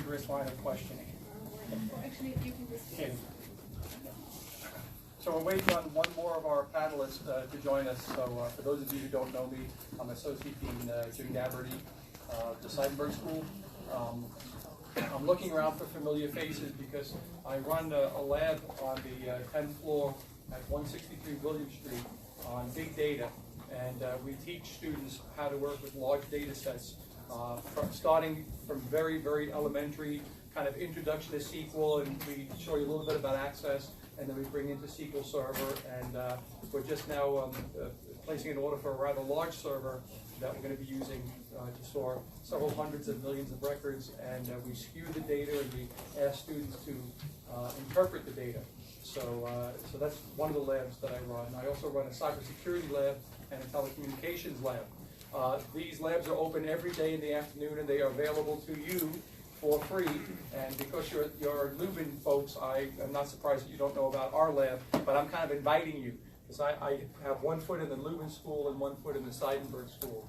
rigorous line of questioning. Well, actually, you can just... Okay. So we're waiting on one more of our panelists to join us. So for those of you who don't know me, I'm Associate Dean Jim Gabarty, the Seidenberg School. I'm looking around for familiar faces because I run a lab on the 10th floor at 163 William Street on big data. And we teach students how to work with large data sets, starting from very, very elementary kind of introduction to SQL, and we show you a little bit about Access, and then we bring into SQL Server, and we're just now placing an order for a rather large server that we're going to be using to store several hundreds of millions of records, and we skew the data, and we ask students to interpret the data. So that's one of the labs that I run. I also run a cybersecurity lab and a telecommunications lab. These labs are open every day in the afternoon, and they are available to you for free. And because you're Leuven folks, I am not surprised that you don't know about our lab, but I'm kind of inviting you, because I have 1 foot in the Leuven School and 1 foot in the Seidenberg School.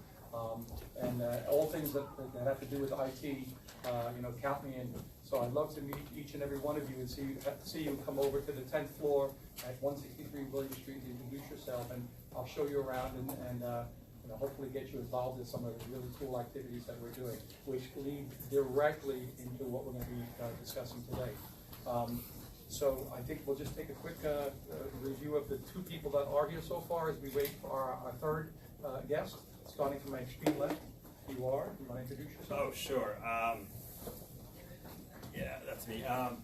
And all things that have to do with IT, count me in. So I'd love to meet each and every one of you and see you come over to the 10th floor at 163 William Street and introduce yourself, and I'll show you around and hopefully get you involved in some of the really cool activities that we're doing, which lead directly into what we're going to be discussing today. So I think we'll just take a quick review of the 2 people that are here so far as we wait for our third guest. Starting from my extreme left, you want to introduce yourself? Oh, sure. Yeah, that's me. I'm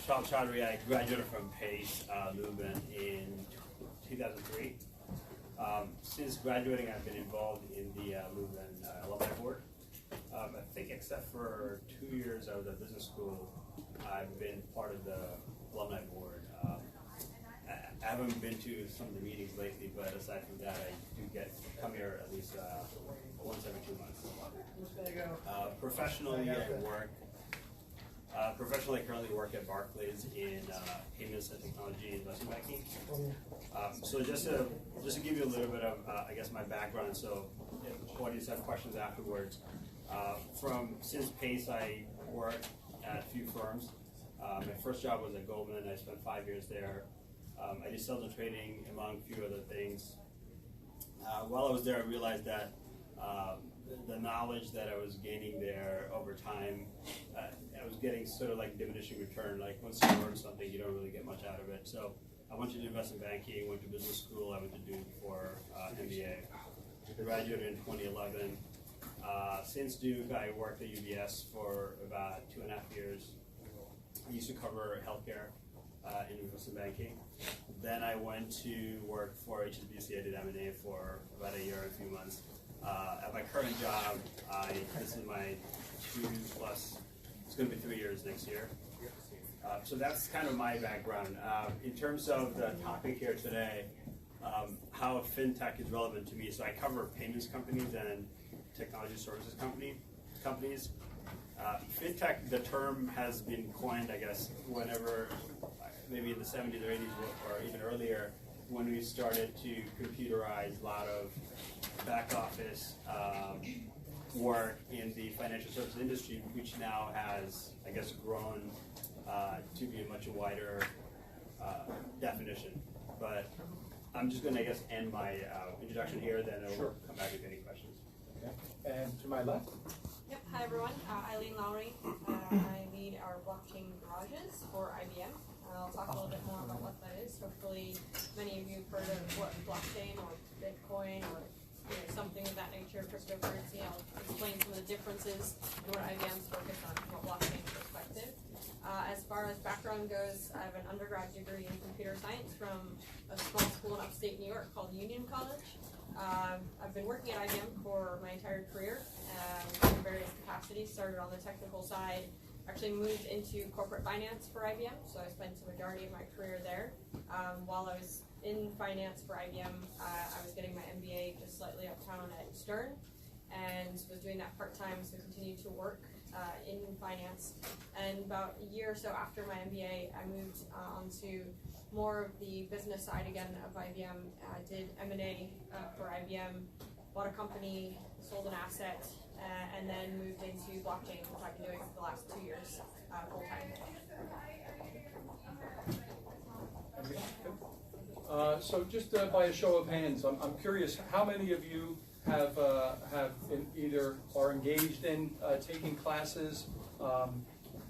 Shal Chowdhury. I graduated from Pace Leuven in 2003. Since graduating, I've been involved in the Leuven alumni board. I think except for 2 years I was at business school, I've been part of the alumni board. I haven't been to some of the meetings lately, but aside from that, I do come here at least once every 2 months. Professionally, I currently work at Barclays in payments and technology investment banking. So just to give you a little bit of, I guess, my background, so if the audience have questions afterwards. Since Pace, I worked at a few firms. My first job was at Goldman. I spent 5 years there. I did sales and trading, among a few other things. While I was there, I realized that the knowledge that I was gaining there over time, I was getting sort of like diminishing return. Like once you learn something, you don't really get much out of it. So I went to do investment banking, went to business school. I went to Duke for MBA. Graduated in 2011. Since Duke, I worked at UBS for about 2.5 years. I used to cover healthcare in investment banking. Then I went to work for HSBC. I did M&A for about a year and a few months. At my current job, this is my 2+, it's going to be 3 years next year. So that's kind of my background. In terms of the topic here today, how fintech is relevant to me. So I cover payments companies and technology services companies. Fintech, the term has been coined, I guess, whenever, maybe in the 70s or 80s or even earlier, when we started to computerize a lot of back office work in the financial services industry, which now has, I guess, grown to be a much wider definition. But I'm just going to, I guess, end my introduction here, then I'll come back with any questions. Okay. And to my left? Yep. Hi, everyone. Eileen Lowry. I lead our blockchain garages for IBM. I'll talk a little bit more about what that is. Hopefully, many of you have heard of what blockchain or Bitcoin or something of that nature, cryptocurrency. I'll explain some of the differences and what IBM's focused on from a blockchain perspective. As far as background goes, I have an undergrad degree in computer science from a small school in upstate New York called Union College. I've been working at IBM for my entire career in various capacities. Started on the technical side, actually moved into corporate finance for IBM, so I spent the majority of my career there. While I was in finance for IBM, I was getting my MBA just slightly uptown at Stern, and was doing that part-time, so continued to work in finance. And about a year or so after my MBA, I moved on to more of the business side again of IBM. I did M&A for IBM, bought a company, sold an asset, and then moved into blockchain, which I've been doing for the last 2 years full time. So just by a show of hands, I'm curious, how many of you have either are engaged in taking classes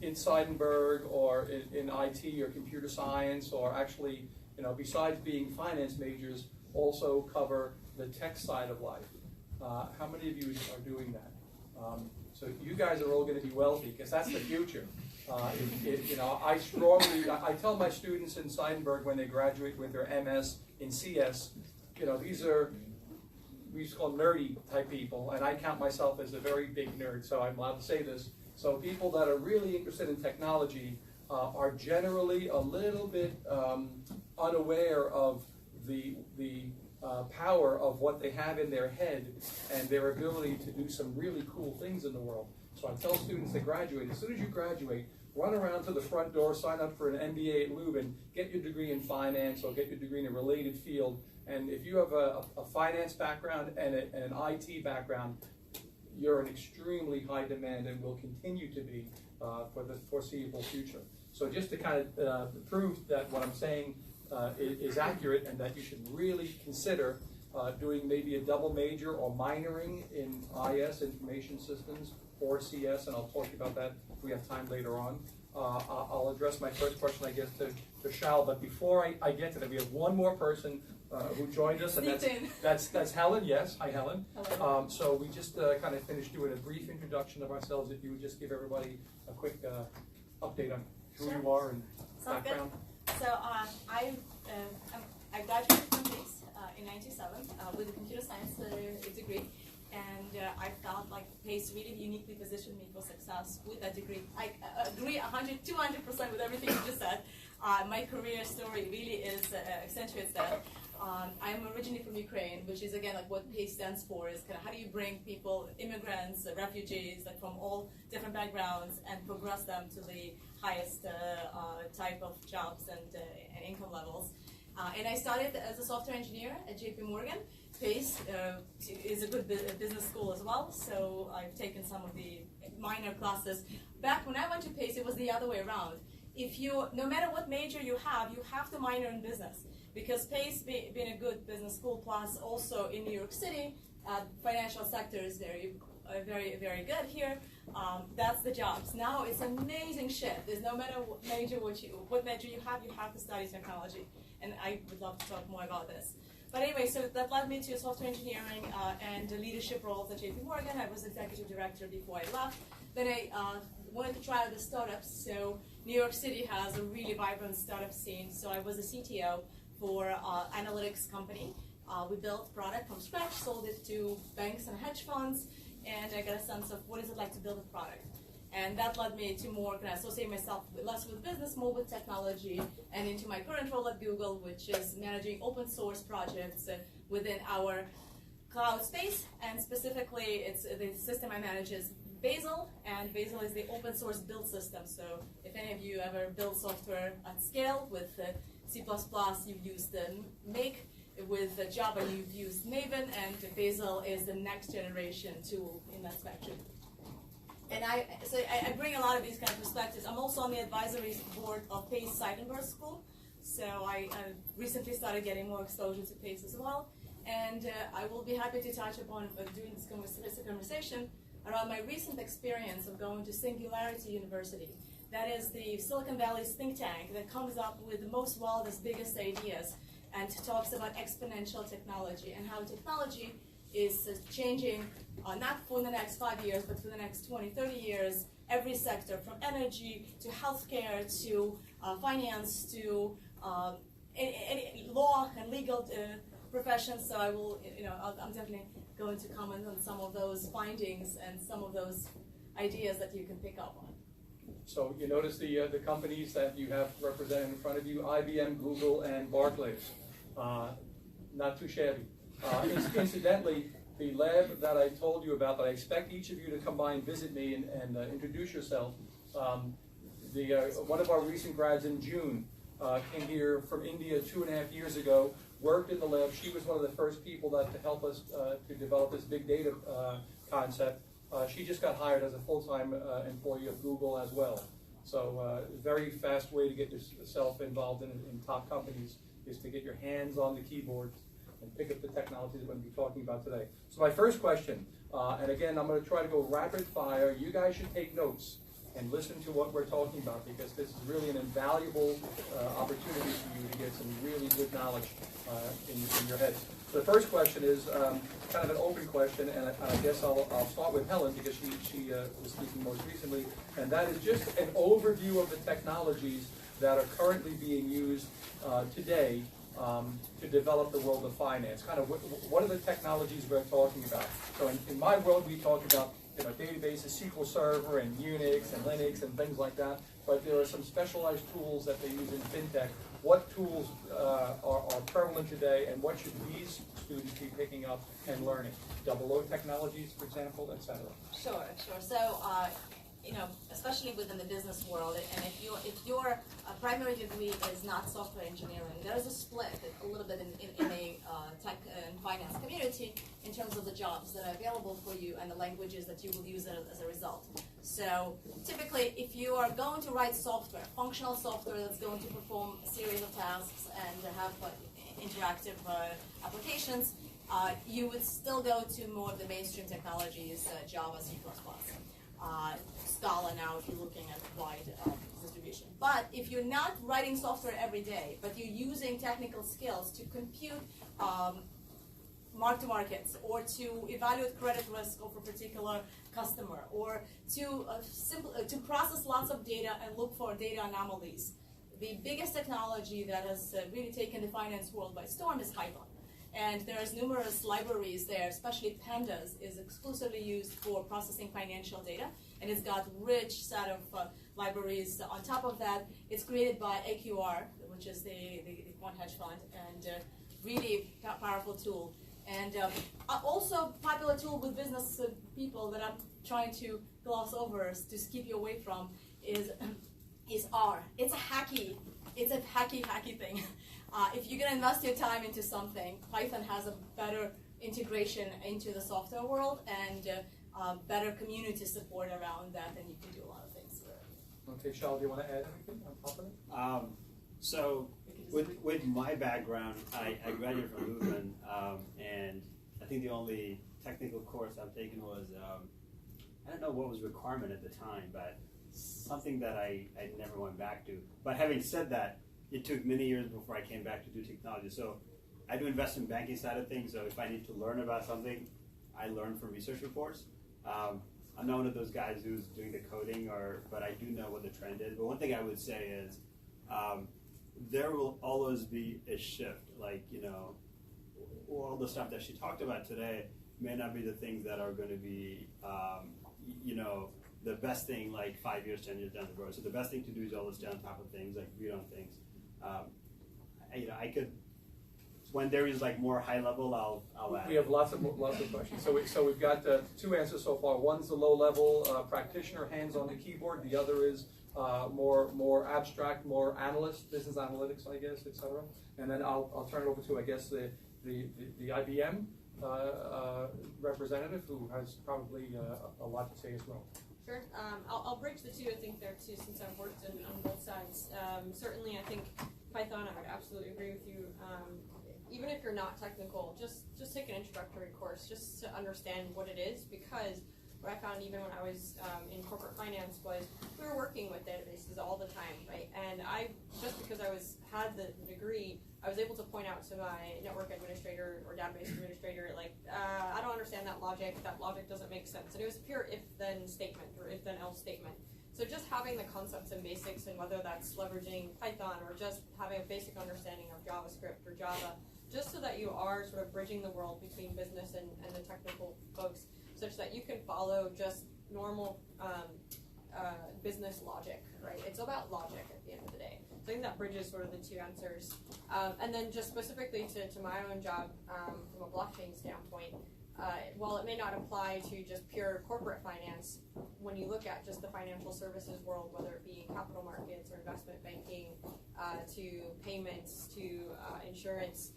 in Seidenberg or in IT or computer science, or actually, besides being finance majors, also cover the tech side of life? How many of you are doing that? So you guys are all going to be wealthy, because that's the future. I tell my students in Seidenberg when they graduate with their MS in CS, these are, we used to call nerdy type people, and I count myself as a very big nerd, so I'm allowed to say this. So people that are really interested in technology are generally a little bit unaware of the power of what they have in their head and their ability to do some really cool things in the world. So I tell students that graduate, as soon as you graduate, run around to the front door, sign up for an MBA at Leuven, get your degree in finance or get your degree in a related field. And if you have a finance background and an IT background, you're in extremely high demand and will continue to be for the foreseeable future. So just to kind of prove that what I'm saying is accurate, and that you should really consider doing maybe a double major or minoring in IS, Information Systems, or CS, and I'll talk to you about that if we have time later on. I'll address my first question, I guess, to Shal, but before I get to that, we have one more person who joined us, and that's Helen. Yes, hi Helen. Hello. So we just kind of finished doing a brief introduction of ourselves. If you would just give everybody a quick update on who you are and background. So I graduated from Bazel in '97 with a computer science degree, and I felt like Pace really uniquely positioned me for success with that degree. I agree 200% with everything you just said. My career story really accentuates that. I'm originally from Ukraine, which is again like what PACE stands for, is kind of how do you bring people, immigrants, refugees, like from all different backgrounds, and progress them to the highest type of jobs and income levels. And I started as a software engineer at JP Morgan. PACE is a good business school as well, so I've taken some of the minor classes. Back when I went to PACE, it was the other way around. No matter what major you have to minor in business. Because PACE being a good business school, plus also in New York City, financial sector is very, very good here. That's the jobs. Now it's an amazing shift. There's no matter what major you have to study technology. And I would love to talk more about this. But anyway, so that led me to software engineering and leadership roles at JP Morgan. I was executive director before I left. Then I wanted to try out the startups. So New York City has a really vibrant startup scene. So I was a CTO for analytics company. We built product from scratch, sold it to banks and hedge funds, and I got a sense of what is it like to build a product. And that led me to more kind of associate myself less with business, more with technology, and into my current role at Google, which is managing open source projects within our cloud space. And specifically, it's the system I manage is Bazel, and Bazel is the open source build system. So if any of you ever build software at scale with C++, you've used Make. With Java, you've used Maven, and Bazel is the next generation tool in that spectrum. And I bring a lot of these kind of perspectives. I'm also on the advisory board of PACE Seidenberg School, so I recently started getting more exposure to PACE as well. And I will be happy to touch upon, during this conversation, around my recent experience of going to Singularity University. That is the Silicon Valley's think tank that comes up with the most wildest, biggest ideas and talks about exponential technology and how technology is changing, not for the next 5 years, but for the next 20, 30 years, every sector, from energy to healthcare to finance to any law and legal professions. So I will, I'm definitely going to comment on some of those findings and some of those ideas that you can pick up on. So you notice the companies that you have represented in front of you: IBM, Google, and Barclays. Not too shabby. Incidentally, the lab that I told you about, that I expect each of you to come by and visit me and introduce yourself. One of our recent grads in June came here from India 2.5 years ago, worked in the lab. She was one of the first people to help us to develop this big data concept. She just got hired as a full-time employee of Google as well. So very fast way to get yourself involved in top companies is to get your hands on the keyboard and pick up the technologies that we're going to be talking about today. So my first question, and again, I'm going to try to go rapid fire. You guys should take notes and listen to what we're talking about, because this is really an invaluable opportunity for you to get some really good knowledge in your heads. So the first question is kind of an open question, and I guess I'll start with Helen, because she was speaking most recently, and that is just an overview of the technologies that are currently being used today to develop the world of finance. Kind of what are the technologies we're talking about? So in my world, we talk about databases, SQL Server, and Unix, and Linux, and things like that. But there are some specialized tools that they use in fintech. What tools are prevalent today, and what should these students be picking up and learning? 00 technologies, for example, et cetera. Sure. So, especially within the business world, and if your primary degree is not software engineering, there is a split a little bit in a tech and finance community in terms of the jobs that are available for you and the languages that you will use as a result. So typically, if you are going to write software, functional software that's going to perform a series of tasks and have interactive applications, you would still go to more of the mainstream technologies, Java, C++. Scala now, if you're looking at wide distribution. But if you're not writing software every day, but you're using technical skills to compute mark-to-markets, or to evaluate credit risk of a particular customer, or to process lots of data and look for data anomalies, the biggest technology that has really taken the finance world by storm is Python. And there's numerous libraries there, especially Pandas is exclusively used for processing financial data, and it's got rich set of libraries. On top of that, it's created by AQR, which is the quant hedge fund, and really powerful tool. And also popular tool with business people that I'm trying to gloss over to keep you away from is R. It's a hacky thing. If you're going to invest your time into something, Python has a better integration into the software world and better community support around that, and you can do a lot of things with it. Okay, Shal, do you want to add anything on top of it? So with my background, I graduated from Lutheran, and I think the only technical course I've taken was, I don't know what was requirement at the time, but something that I never went back to. But having said that, it took many years before I came back to do technology. So I do investment banking side of things, so if I need to learn about something, I learn from research reports. I'm not one of those guys who's doing the coding, but I do know what the trend is. But one thing I would say is there will always be a shift. Like, all the stuff that she talked about today may not be the things that are going to be, the best thing like 5 years, 10 years down the road. So the best thing to do is always stay on top of things, like read on things. I could, when there is like more high level, I'll add. We have lots of questions. So we've got two answers so far. One's the low level practitioner, hands on the keyboard. The other is more abstract, more analyst, business analytics, I guess, etc. And then I'll turn it over to, I guess, the IBM representative, who has probably a lot to say as well. Sure. I'll bridge the two, I think, there too, since I've worked on both sides. Certainly, I think Python, I would absolutely agree with you. Even if you're not technical, just take an introductory course just to understand what it is, because what I found even when I was in corporate finance was we were working with databases all the time, right? And just because I had the degree, I was able to point out to my network administrator or database administrator, like, I don't understand that logic doesn't make sense. And it was a pure if-then statement or if-then-else statement. So just having the concepts and basics, and whether that's leveraging Python or just having a basic understanding of JavaScript or Java, just so that you are sort of bridging the world between business and the technical folks, such that you can follow just normal business logic, right? It's about logic at the end of the day. So I think that bridges sort of the two answers. And then just specifically to my own job from a blockchain standpoint, while it may not apply to just pure corporate finance, when you look at just the financial services world, whether it be capital markets or investment banking, to payments, to insurance,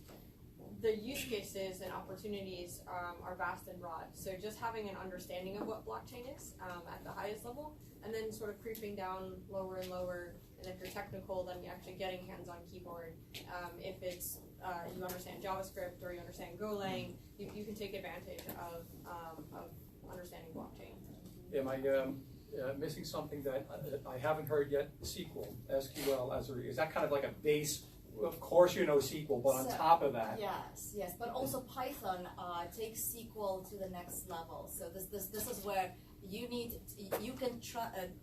the use cases and opportunities are vast and broad. So just having an understanding of what blockchain is at the highest level, and then sort of creeping down lower and lower. And if you're technical, then you're actually getting hands-on keyboard. If it's you understand JavaScript or you understand Golang, you can take advantage of understanding blockchain. Am I missing something that I haven't heard yet? SQL is that kind of like a base? Of course you know SQL, but on top of that. Yes, but also Python takes SQL to the next level. So this is where you can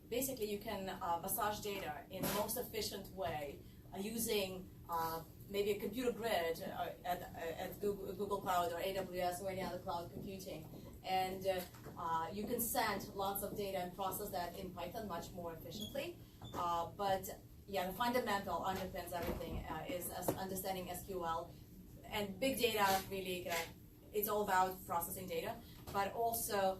basically you can massage data in the most efficient way using maybe a computer grid at Google Cloud or AWS or any other cloud computing, and you can send lots of data and process that in Python much more efficiently. But yeah, the fundamental underpins everything is understanding SQL and big data. Really, it's all about processing data. But also,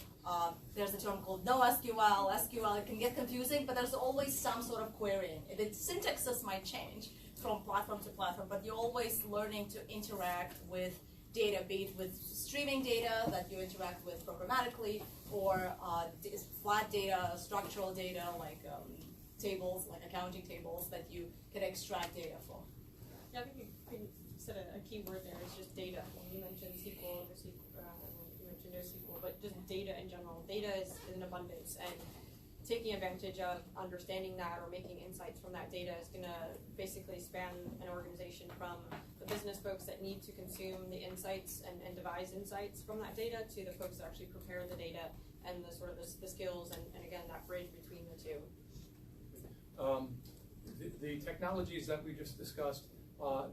there's a term called NoSQL. SQL, it can get confusing, but there's always some sort of querying. The syntaxes might change from platform to platform, but you're always learning to interact with data, be it with streaming data that you interact with programmatically, or flat data, structural data, like tables, like accounting tables that you can extract data from. Yeah, I think you said a key word there is just data. When you mentioned SQL, you mentioned NoSQL, but just data in general. Data is in abundance, and taking advantage of understanding that or making insights from that data is going to basically span an organization from the business folks that need to consume the insights and devise insights from that data to the folks that actually prepare the data and the sort of the skills and again that bridge between the two. The technologies that we just discussed,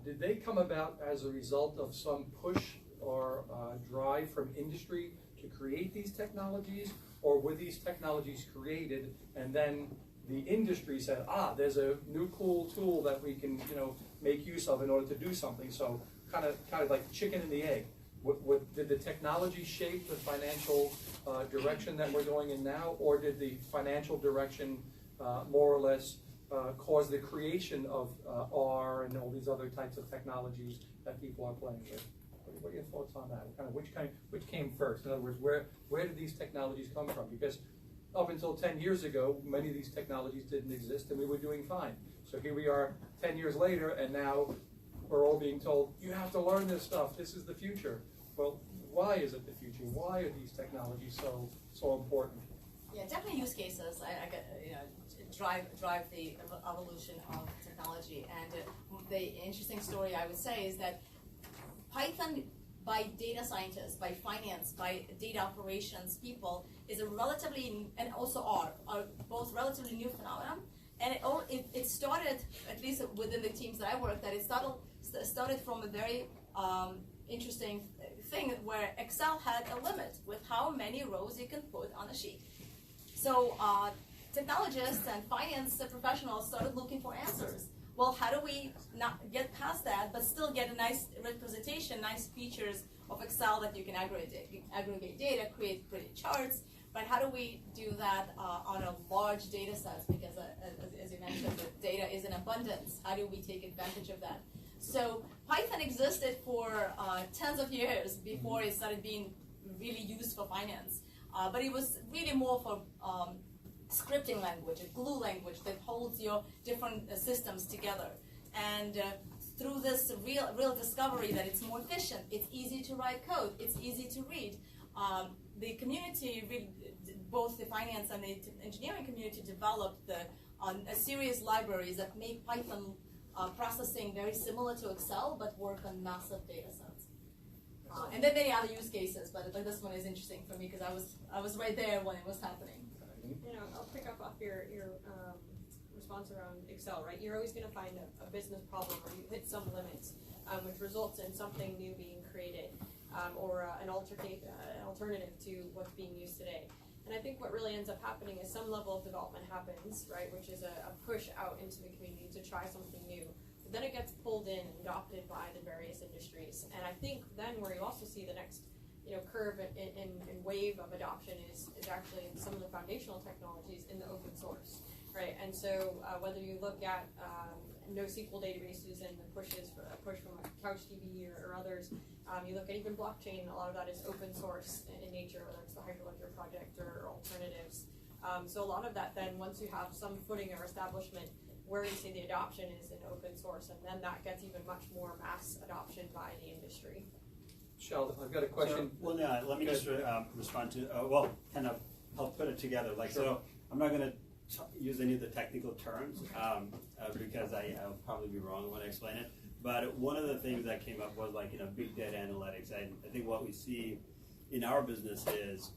did they come about as a result of some push or drive from industry to create these technologies, or were these technologies created and then the industry said, there's a new cool tool that we can make use of in order to do something? So kind of like chicken and the egg. Did the technology shape the financial direction that we're going in now, or did the financial direction more or less cause the creation of R and all these other types of technologies that people are playing with? What are your thoughts on that? Which came first? In other words, where did these technologies come from? Because up until 10 years ago, many of these technologies didn't exist and we were doing fine. So here we are 10 years later, and now we're all being told, you have to learn this stuff, this is the future. Well, why is it the future? Why are these technologies so important? Yeah, definitely use cases. Drive the evolution of technology. And the interesting story I would say is that Python, by data scientists, by finance, by data operations people, is a relatively, and also are both relatively new phenomenon. And it started, at least within the teams that I worked at, it started from a very interesting thing where Excel had a limit with how many rows you can put on a sheet. So technologists and finance professionals started looking for answers. Well, how do we not get past that, but still get a nice representation, nice features of Excel that you can aggregate data, create pretty charts, but how do we do that on a large data set? Because as you mentioned, the data is in abundance. How do we take advantage of that? So Python existed for tens of years before it started being really used for finance. But it was really more for scripting language, a glue language that holds your different systems together. And through this real discovery that it's more efficient, it's easy to write code, it's easy to read, the community, both the finance and the engineering community, developed a series of libraries that make Python processing very similar to Excel, but work on massive data sets. And then many other use cases, but this one is interesting for me because I was right there when it was happening. I'll pick up off your response around Excel, right? You're always going to find a business problem where you hit some limits, which results in something new being created, or an alternative to what's being used today. And I think what really ends up happening is some level of development happens, right, which is a push out into the community to try something new. But then it gets pulled in and adopted by the various industries. And I think then where you also see the next curve and wave of adoption is actually some of the foundational technologies in the open source, right? And so whether you look at NoSQL databases and the push from CouchDB or others. You look at even blockchain, a lot of that is open source in nature, whether it's the Hyperledger project or alternatives. So a lot of that then, once you have some footing or establishment, where you see the adoption is in open source, and then that gets even much more mass adoption by the industry. Shal, I've got a question. So, well, no, let me just respond to, kind of help put it together. Like, Sure. So I'm not going to use any of the technical terms because I'll probably be wrong when I explain it. But one of the things that came up was like, big data analytics. I think what we see in our business is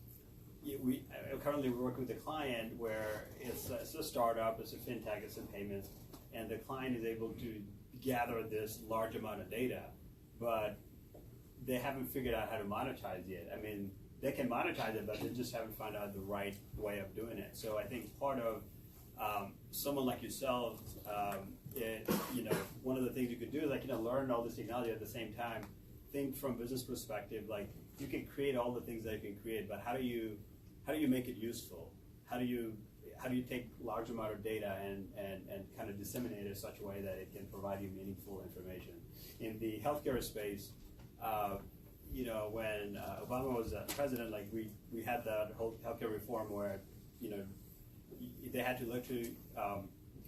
we currently work with a client where it's a startup, it's a fintech, it's in payments, and the client is able to gather this large amount of data, but they haven't figured out how to monetize yet. I mean, they can monetize it, but they just haven't found out the right way of doing it. So I think part of someone like yourself, one of the things you could do is learn all this technology at the same time. Think from business perspective, like you can create all the things that you can create, but how do you make it useful? How do you take large amount of data and kind of disseminate it in such a way that it can provide you meaningful information? In the healthcare space, when Obama was president, like we had the whole healthcare reform where they had to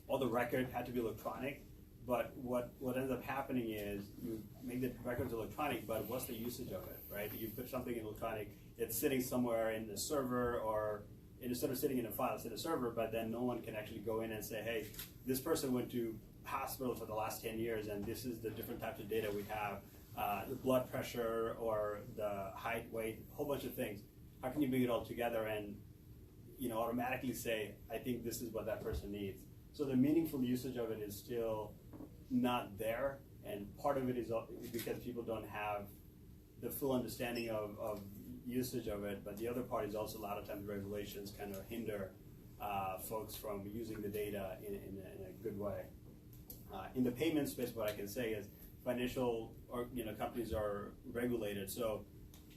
all the record had to be electronic. But what ends up happening is you make the records electronic, but what's the usage of it, right? You put something in electronic, it's sitting somewhere in the server, or instead of sitting in a file, it's in a server, but then no one can actually go in and say, hey, this person went to hospital for the last 10 years, and this is the different types of data we have, the blood pressure or the height, weight, a whole bunch of things. How can you bring it all together and automatically say, I think this is what that person needs? So the meaningful usage of it is still not there, and part of it is because people don't have the full understanding of usage of it, but the other part is also a lot of times regulations kind of hinder folks from using the data in a good way. In the payment space, what I can say is financial companies are regulated, so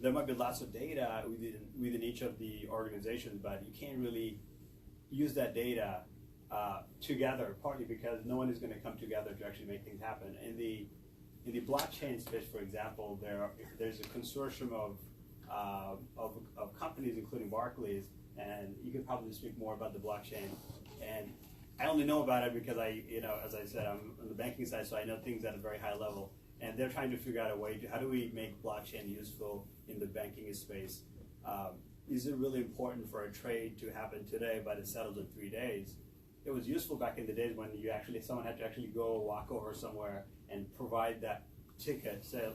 there might be lots of data within each of the organizations, but you can't really use that data together, partly because no one is going to come together to actually make things happen. In the blockchain space, for example, there's a consortium of companies, including Barclays, and you can probably speak more about the blockchain. And I only know about it because as I said, I'm on the banking side, so I know things at a very high level. And they're trying to figure out a way to how do we make blockchain useful in the banking space. Is it really important for a trade to happen today, but it settles in 3 days? It was useful back in the days when someone had to actually go walk over somewhere and provide that ticket. Say,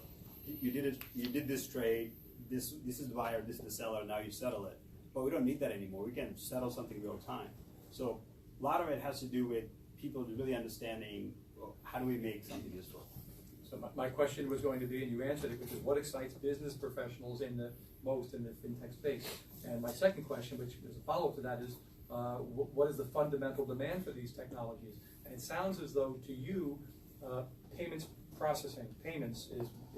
you did this trade. This is the buyer. This is the seller. Now you settle it. But we don't need that anymore. We can settle something real time. So a lot of it has to do with people really understanding how do we make something useful. So my question was going to be, and you answered it, which is what excites business professionals most in the fintech space? And my second question, which is a follow-up to that, is what is the fundamental demand for these technologies? And it sounds as though to you, payments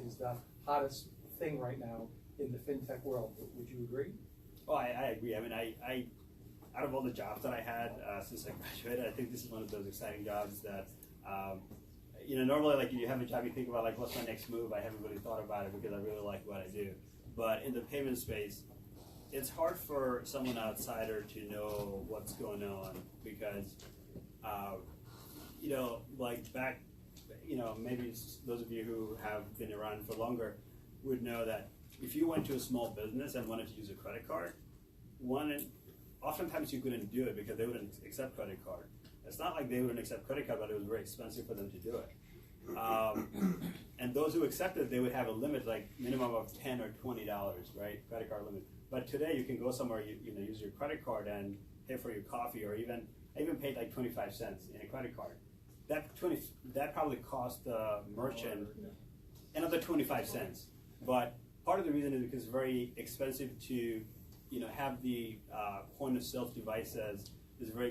is the hottest thing right now in the fintech world. Would you agree? Oh, I agree. I mean, I out of all the jobs that I had since I graduated, I think this is one of those exciting jobs that, normally like you have a job, you think about like, what's my next move? I haven't really thought about it because I really like what I do. But in the payment space, it's hard for someone outsider to know what's going on because, like back, maybe those of you who have been around for longer would know that if you went to a small business and wanted to use a credit card, oftentimes you couldn't do it because they wouldn't accept credit card. It's not like they wouldn't accept credit card, but it was very expensive for them to do it. And those who accepted, they would have a limit, like minimum of $10 or $20, right? Credit card limit. But today you can go somewhere, use your credit card and pay for your coffee, or I even paid like 25 cents in a credit card. That probably cost the merchant another 25 cents. But part of the reason is because it's very expensive to, have the point of sale devices. Is very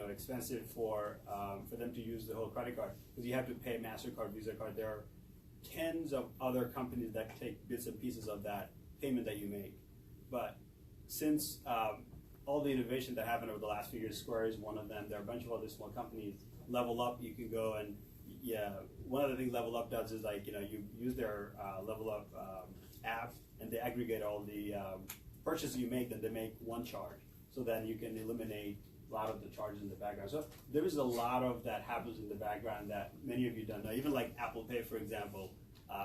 expensive for them to use the whole credit card because you have to pay MasterCard, Visa card. There are tens of other companies that take bits and pieces of that payment that you make. But since all the innovation that happened over the last few years, Square is one of them. There are a bunch of other small companies. Level Up, you can go and one of the things Level Up does is like, you use their Level Up app, and they aggregate all the purchases you make, then they make one charge. So then you can eliminate a lot of the charges in the background. So there is a lot of that happens in the background that many of you don't know. Even like Apple Pay, for example,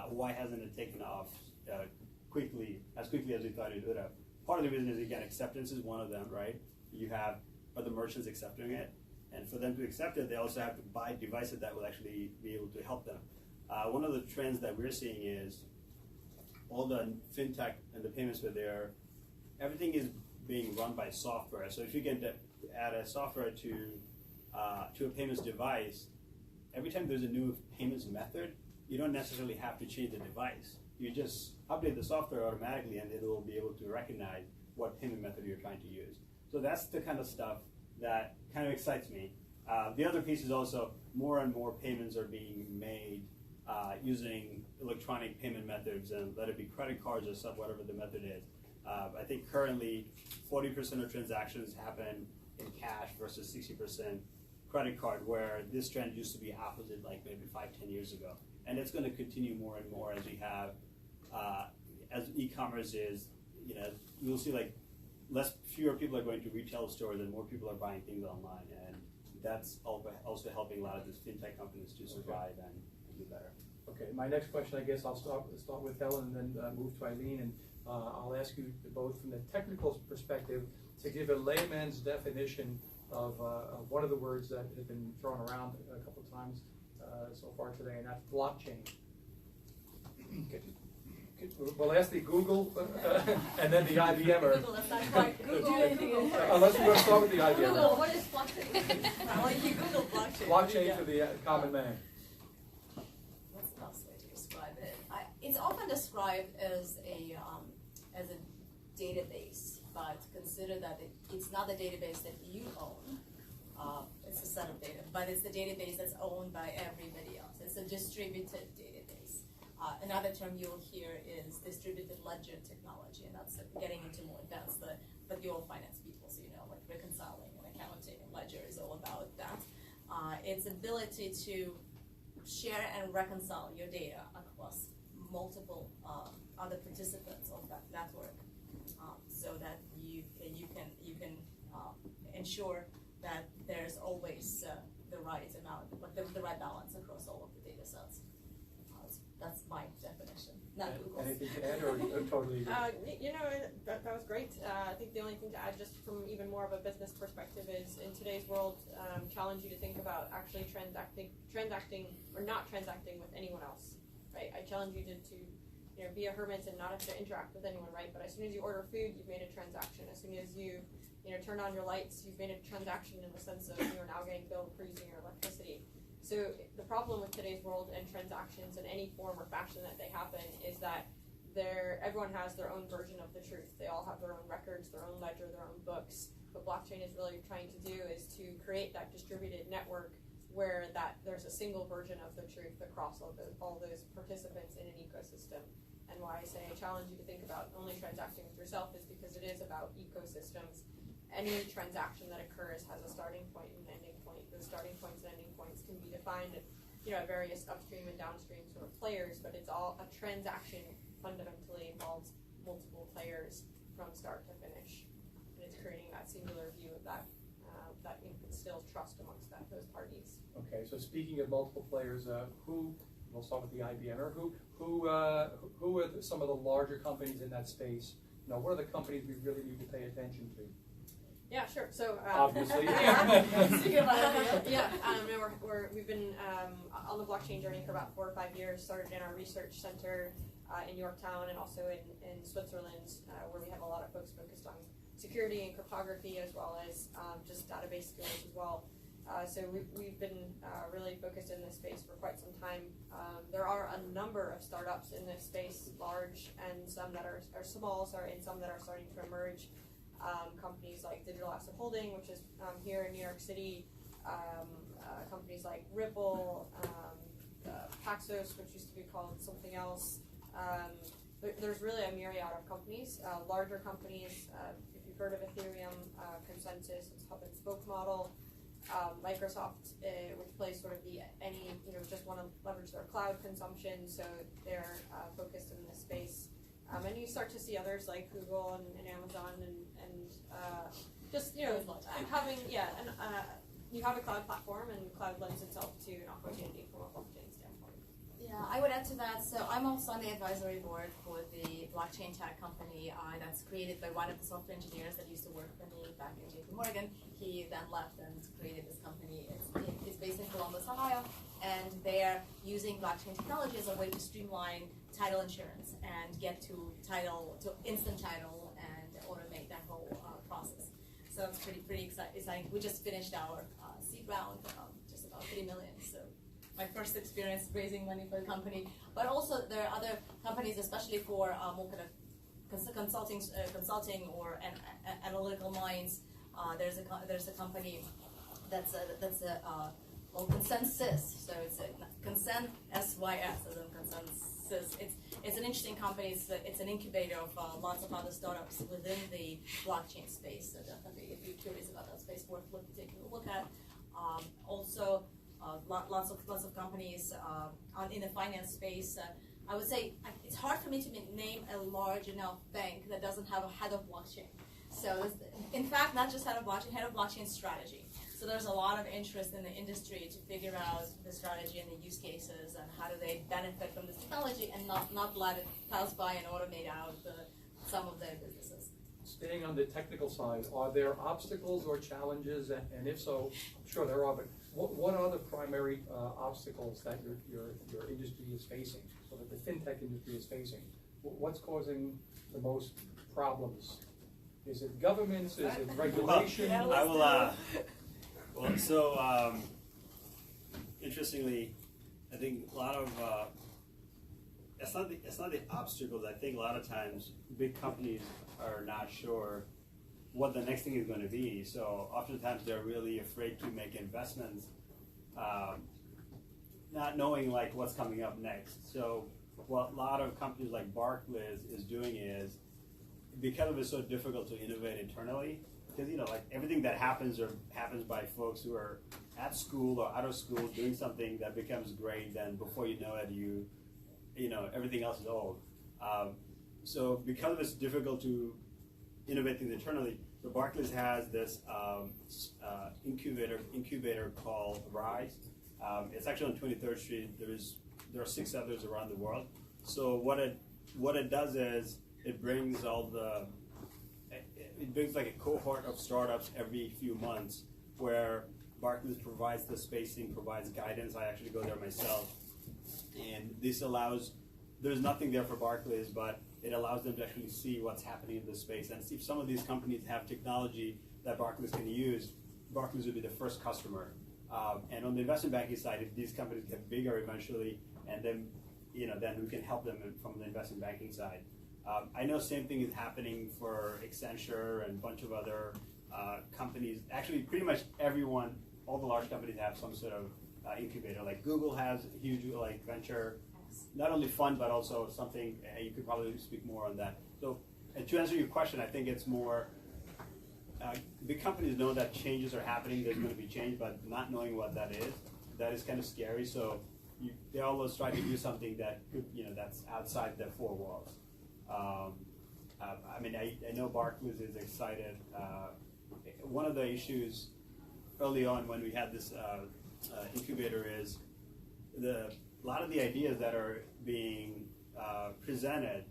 why hasn't it taken off as quickly as we thought it would have? Part of the reason is, again, acceptance is one of them, right? You have other merchants accepting it, and for them to accept it, they also have to buy devices that will actually be able to help them. One of the trends that we're seeing is all the fintech and the payments were there. Everything is being run by software. So if you can add a software to a payments device, every time there's a new payments method, you don't necessarily have to change the device. You just update the software automatically, and it will be able to recognize what payment method you're trying to use. So that's the kind of stuff that kind of excites me. The other piece is also more and more payments are being made using electronic payment methods, and let it be credit cards or whatever the method is. I think currently 40% of transactions happen in cash versus 60% credit card, where this trend used to be opposite like maybe 5-10 years ago. And it's going to continue more and more as we have, as e-commerce is, you'll see like fewer people are going to retail stores and more people are buying things online. And that's also helping a lot of these fintech companies to survive and do better. Okay, my next question, I guess I'll start with Helen and then move to Eileen, and I'll ask you both from the technical perspective to give a layman's definition of one of the words that have been thrown around a couple of times so far today, and that's blockchain. We'll ask the Google and then the IBM. Google, that's not quite Google. Unless you want to start with the IBM. Google, what is blockchain? I like you Google blockchain. Blockchain for the common man. What's the best way to describe it? It's often described as a database, but consider that it's not the database that you own. It's a set of data, but it's the database that's owned by everybody else. It's a distributed database. Another term you'll hear is distributed ledger technology, and that's getting into more advanced, but you're all finance people, so like reconciling and accounting and ledger is all about that. Its ability to share and reconcile your data across multiple other participants of that network, so that you can ensure that there's always the right amount, the right balance across all of the data sets. That's my definition, not Google's. Anything to add, or totally agree? That was great. I think the only thing to add, just from even more of a business perspective, is in today's world, challenge you to think about actually transacting or not transacting with anyone else, right? I challenge you to be a hermit and not have to interact with anyone, right? But as soon as you order food, you've made a transaction. As soon as you turn on your lights, you've made a transaction in the sense of you're now getting billed for using your electricity. So the problem with today's world and transactions in any form or fashion that they happen is that everyone has their own version of the truth. They all have their own records, their own ledger, their own books. What blockchain is really trying to do is to create that distributed network where there's a single version of the truth across all those participants in an ecosystem. And why I say I challenge you to think about only transacting with yourself is because it is about ecosystems. Any transaction that occurs has a starting point and an ending point. Those starting points and ending points can be defined at various upstream and downstream sort of players, but it's all a transaction fundamentally involves multiple players from start to finish. And it's creating that singular view of that instills trust amongst those parties. Okay, so speaking of multiple players, we'll start with the IBM, or who are some of the larger companies in that space? What are the companies we really need to pay attention to? Yeah, sure. So obviously, we've been on the blockchain journey for about 4 or 5 years. Started in our research center in Yorktown, and also in Switzerland, where we have a lot of folks focused on security and cryptography, as well as just database skills as well. So we've been really focused in this space for quite some time. There are a number of startups in this space, large and some that are small, and some that are starting to emerge. Companies like Digital Asset Holding, which is here in New York City, companies like Ripple, Paxos, which used to be called something else. There's really a myriad of companies. Larger companies, if you've heard of Ethereum, Consensus, it's hub and spoke model. Microsoft, which plays sort of just want to leverage their cloud consumption, so they're focused in this space. And you start to see others like Google and Amazon and just having you have a cloud platform, and cloud lends itself to an opportunity from a blockchain standpoint. Yeah, I would add to that. So I'm also on the advisory board for the blockchain tech company that's created by one of the software engineers that used to work for me back in JP Morgan. He then left and created this company. It's based in Columbus, Ohio, and they're using blockchain technology as a way to streamline title insurance and get to instant title and automate that whole process. So it's pretty exciting. We just finished our seed round, just about $3 million. So my first experience raising money for the company. But also there are other companies, especially for more kind of consulting or analytical minds. There's a company that's called Consensus. So it's a Consent SYS, as in Consensus. It's an interesting company. It's an incubator of lots of other startups within the blockchain space. So definitely, if you're curious about that space, worth taking a look at. Also, lots of companies in the finance space. I would say it's hard for me to name a large enough bank that doesn't have a head of blockchain. So, in fact, not just head of blockchain strategy. So there's a lot of interest in the industry to figure out the strategy and the use cases and how do they benefit from this technology and not let it pass by and automate out some of their businesses. Staying on the technical side, are there obstacles or challenges? And if so, I'm sure there are, but what are the primary obstacles that your industry is facing, so that the fintech industry is facing? What's causing the most problems? Is it governments? Is it regulation? I will. Interestingly, I think a lot of it's not the obstacles. I think a lot of times big companies are not sure what the next thing is going to be. So oftentimes they're really afraid to make investments, not knowing like what's coming up next. So what a lot of companies like Barclays is doing is, because it's so difficult to innovate internally, because like everything that happens by folks who are at school or out of school doing something that becomes great, then before you know it, everything else is old. So because it's difficult to innovate things internally, so Barclays has this incubator called Rise. It's actually on 23rd Street. There are 6 others around the world. So what it does is it brings like a cohort of startups every few months, where Barclays provides the spacing, provides guidance. I actually go there myself, and this allows. There's nothing there for Barclays, but it allows them to actually see what's happening in this space. And if some of these companies have technology that Barclays can use, Barclays would be the first customer. And on the investment banking side, if these companies get bigger eventually, and then then we can help them from the investment banking side. I know same thing is happening for Accenture and a bunch of other companies. Actually, pretty much everyone, all the large companies have some sort of incubator. Like Google has a huge venture, not only fund, but also something, you could probably speak more on that. So to answer your question, I think it's more, big companies know that changes are happening, there's going to be change, but not knowing what that is kind of scary. So they always try to do something that could, that's outside their 4 walls. I know Barclays is excited. One of the issues early on when we had this incubator is a lot of the ideas that are being presented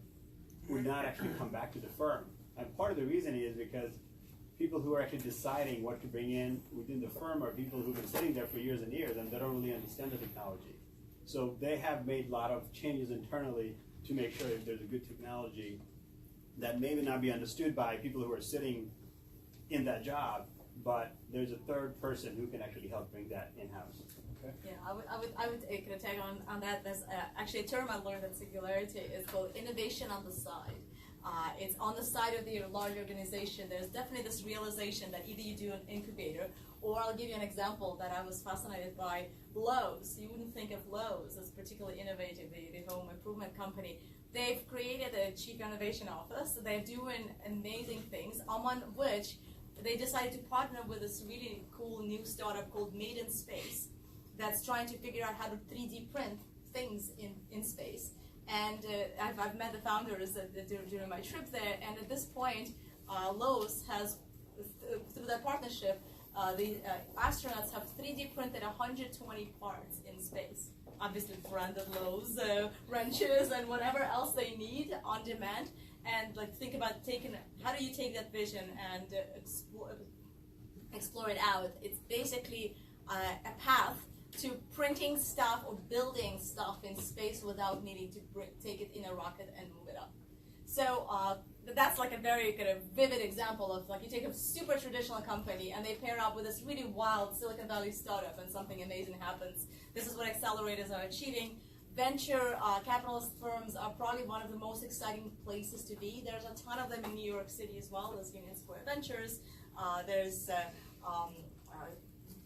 would not actually come back to the firm. And part of the reason is because people who are actually deciding what to bring in within the firm are people who've been sitting there for years and years, and they don't really understand the technology. So they have made a lot of changes internally to make sure that there's a good technology that may not be understood by people who are sitting in that job, but there's a third person who can actually help bring that in-house. Okay. Yeah, I would kind of tag on that. There's actually a term I learned at Singularity is called innovation on the side. It's on the side of the large organization. There's definitely this realization that either you do an incubator, or I'll give you an example that I was fascinated by. Lowe's. You wouldn't think of Lowe's as particularly innovative, the home improvement company. They've created a chief innovation office. They're doing amazing things, among which they decided to partner with this really cool new startup called Made in Space that's trying to figure out how to 3D print things in space. And I've met the founders during my trip there, and at this point, Lowe's has, through that partnership, the astronauts have 3D printed 120 parts in space. Obviously branded Lowe's, wrenches, and whatever else they need on demand. And like think about how do you take that vision and explore it out? It's basically a path to printing stuff or building stuff in space without needing to take it in a rocket and move it up. So that's like a very kind of vivid example of like you take a super traditional company and they pair up with this really wild Silicon Valley startup and something amazing happens. This is what accelerators are achieving. Venture capitalist firms are probably one of the most exciting places to be. There's a ton of them in New York City as well. There's Union Square Ventures. There's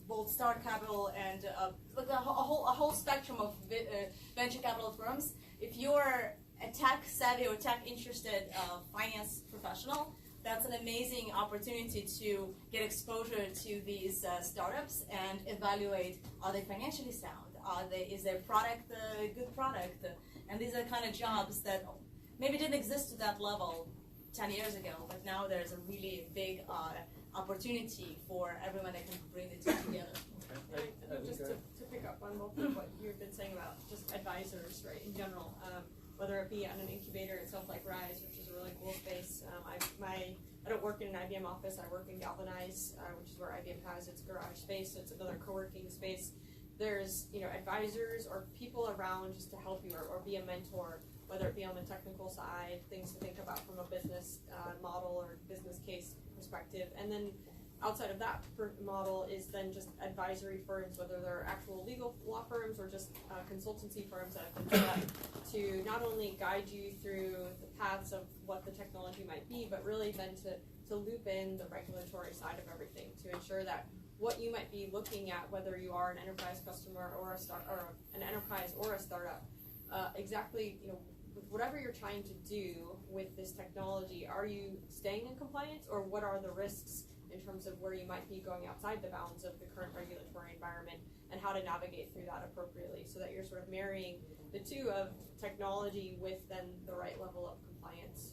Bold Start Capital, and a whole spectrum of venture capital firms. If you're a tech-savvy or tech-interested finance professional, that's an amazing opportunity to get exposure to these startups and evaluate, are they financially sound? Is their product a good product? And these are the kind of jobs that maybe didn't exist to that level 10 years ago, but now there's a really big opportunity for everyone that can bring the two together. Okay. Just to pick up on both of what you've been saying about just advisors, right, in general, whether it be on an incubator itself like Rise, which is a really cool space. I don't work in an IBM office. I work in Galvanize, which is where IBM has its garage space. So it's another co-working space. There's advisors or people around just to help you or be a mentor, whether it be on the technical side, things to think about from a business model or business case perspective. And then outside of that model is then just advisory firms, whether they're actual legal law firms or just consultancy firms that have been set up to not only guide you through the paths of what the technology might be, but really then to loop in the regulatory side of everything to ensure that what you might be looking at, whether you are an enterprise customer or an enterprise or a startup, exactly whatever you're trying to do with this technology, are you staying in compliance, or what are the risks in terms of where you might be going outside the bounds of the current regulatory environment, and how to navigate through that appropriately so that you're sort of marrying the two of technology with then the right level of compliance.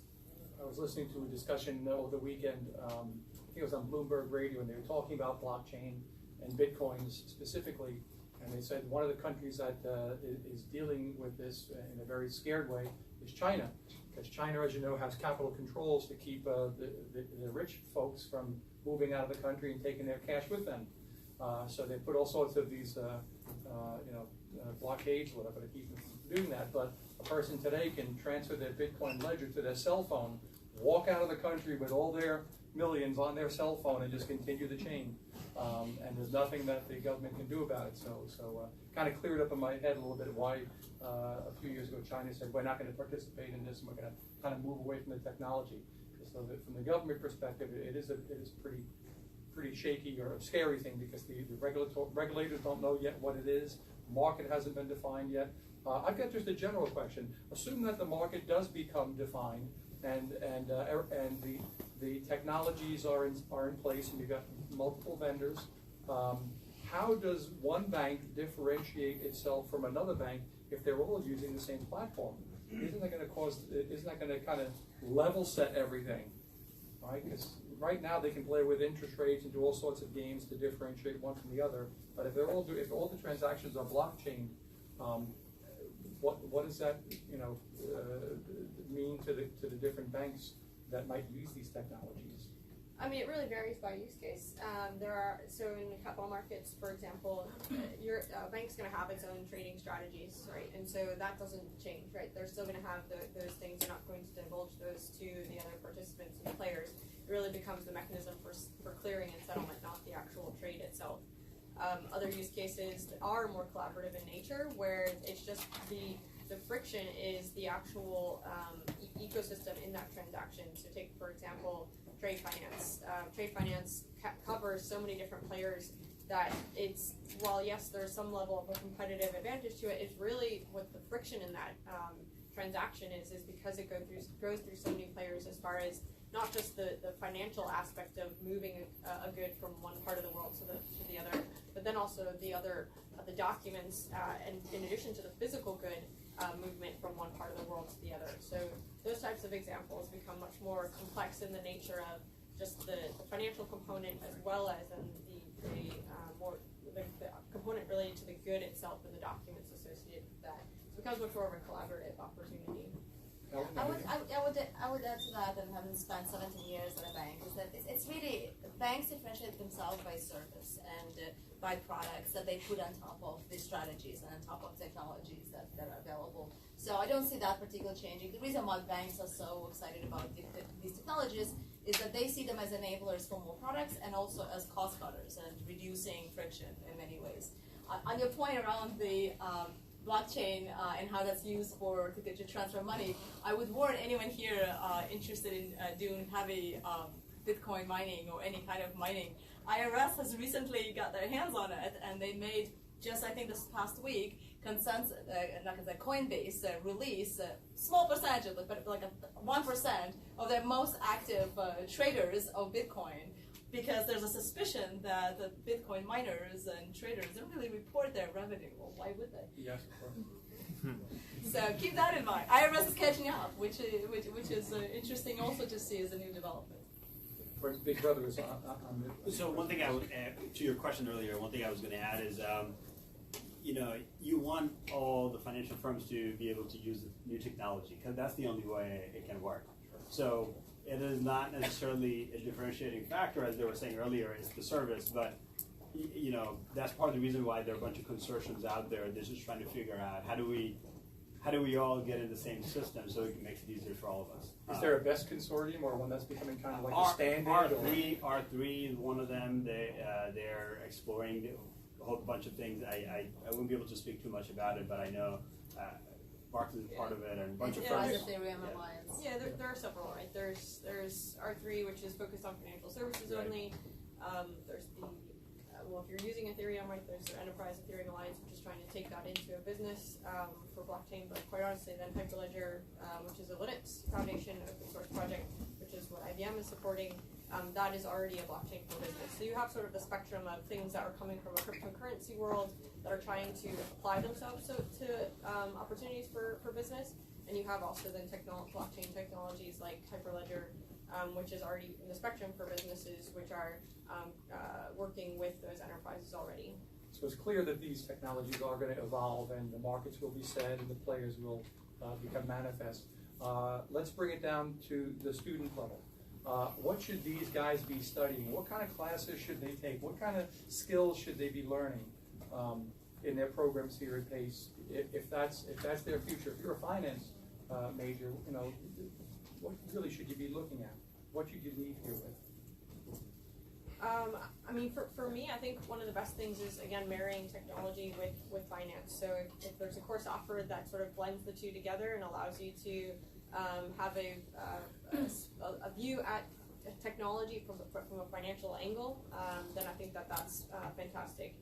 I was listening to a discussion over the weekend, I think it was on Bloomberg Radio, and they were talking about blockchain and bitcoins specifically, and they said one of the countries that is dealing with this in a very scared way is China, because China, as you know, has capital controls to keep the rich folks from moving out of the country and taking their cash with them. So they put all sorts of these blockades or whatever to keep them from doing that. But a person today can transfer their Bitcoin ledger to their cell phone, walk out of the country with all their millions on their cell phone, and just continue the chain. And there's nothing that the government can do about it. So kind of cleared up in my head a little bit why a few years ago China said we're not going to participate in this, and we're going to kind of move away from the technology. So that from the government perspective, it is pretty shaky or a scary thing, because the regulators don't know yet what it is. The market hasn't been defined yet. I've got just a general question. Assume that the market does become defined, and the technologies are in place, and you've got multiple vendors. How does one bank differentiate itself from another bank if they're all using the same platform? Isn't that going to kind of level set everything, right? Because right now they can play with interest rates and do all sorts of games to differentiate one from the other. But if if all the transactions are blockchain, what does that mean to the different banks that might use these technologies? I mean, it really varies by use case. So in the capital markets, for example, your bank's going to have its own trading strategies, right? And so that doesn't change, right? They're still going to have those things. They're not going to divulge those to the other participants and players. It really becomes the mechanism for clearing and settlement, not the actual trade itself. Other use cases are more collaborative in nature, where it's just the friction is the actual ecosystem in that transaction. So take, for example, trade finance. Trade finance covers so many different players that it's, while yes, there's some level of a competitive advantage to it, it's really what the friction in that transaction is because it goes through so many players as far as not just the financial aspect of moving a good from one part of the world to the other, but then also the documents, and in addition to the physical good movement from one part of the world to the other. So those types of examples become much more complex in the nature of just the financial component, as well as the component related to the good itself and the documents associated with that. So it becomes much more of a collaborative opportunity. I would add to that, and having spent 17 years at a bank, is that it's really, banks differentiate themselves by service and by products that they put on top of the strategies and on top of technologies that are available. So I don't see that particular changing. The reason why banks are so excited about these technologies is that they see them as enablers for more products and also as cost cutters and reducing friction in many ways. On your point around the blockchain and how that's used to transfer money, I would warn anyone here interested in doing heavy Bitcoin mining or any kind of mining. IRS has recently got their hands on it, and they made, just I think this past week, Coinbase release a small percentage, but like 1% of their most active traders of Bitcoin, because there's a suspicion that the Bitcoin miners and traders don't really report their revenue. Well, why would they? Yes, of course. So keep that in mind. IRS is catching up, which is interesting also to see as a new development. Big Brother is on the... So one thing I would add to your question earlier, one thing I was going to add is, you want all the financial firms to be able to use the new technology, because that's the only way it can work. So it is not necessarily a differentiating factor, as they were saying earlier, it's the service, but that's part of the reason why there are a bunch of consortiums out there. They're just trying to figure out how do we all get in the same system so it makes it easier for all of us. Is there a best consortium or one that's becoming kind of like a standard? R3 is one of them. They're exploring a whole bunch of things. I wouldn't be able to speak too much about it, but I know Barclays is part of it, and a bunch of firms. Yeah, there are several, right? There's R3, which is focused on financial services only. There's the if you're using Ethereum, right, there's the Enterprise Ethereum Alliance, which is trying to take that into a business for blockchain, but quite honestly, then Hyperledger, which is a Linux Foundation open source project, which is what IBM is supporting, that is already a blockchain for business. So you have sort of the spectrum of things that are coming from a cryptocurrency world that are trying to apply themselves to opportunities for business, and you have also then blockchain technologies like Hyperledger, which is already in the spectrum for businesses, which are working with those enterprises already. So it's clear that these technologies are going to evolve, and the markets will be set, and the players will become manifest. Let's bring it down to the student level. What should these guys be studying? What kind of classes should they take? What kind of skills should they be learning in their programs here at PACE? If that's their future, if you're a finance major, what really should you be looking at? What should you leave here with? I mean, for me, I think one of the best things is, again, marrying technology with finance. So if there's a course offered that sort of blends the two together and allows you to have a view at technology from a financial angle, then I think that's fantastic.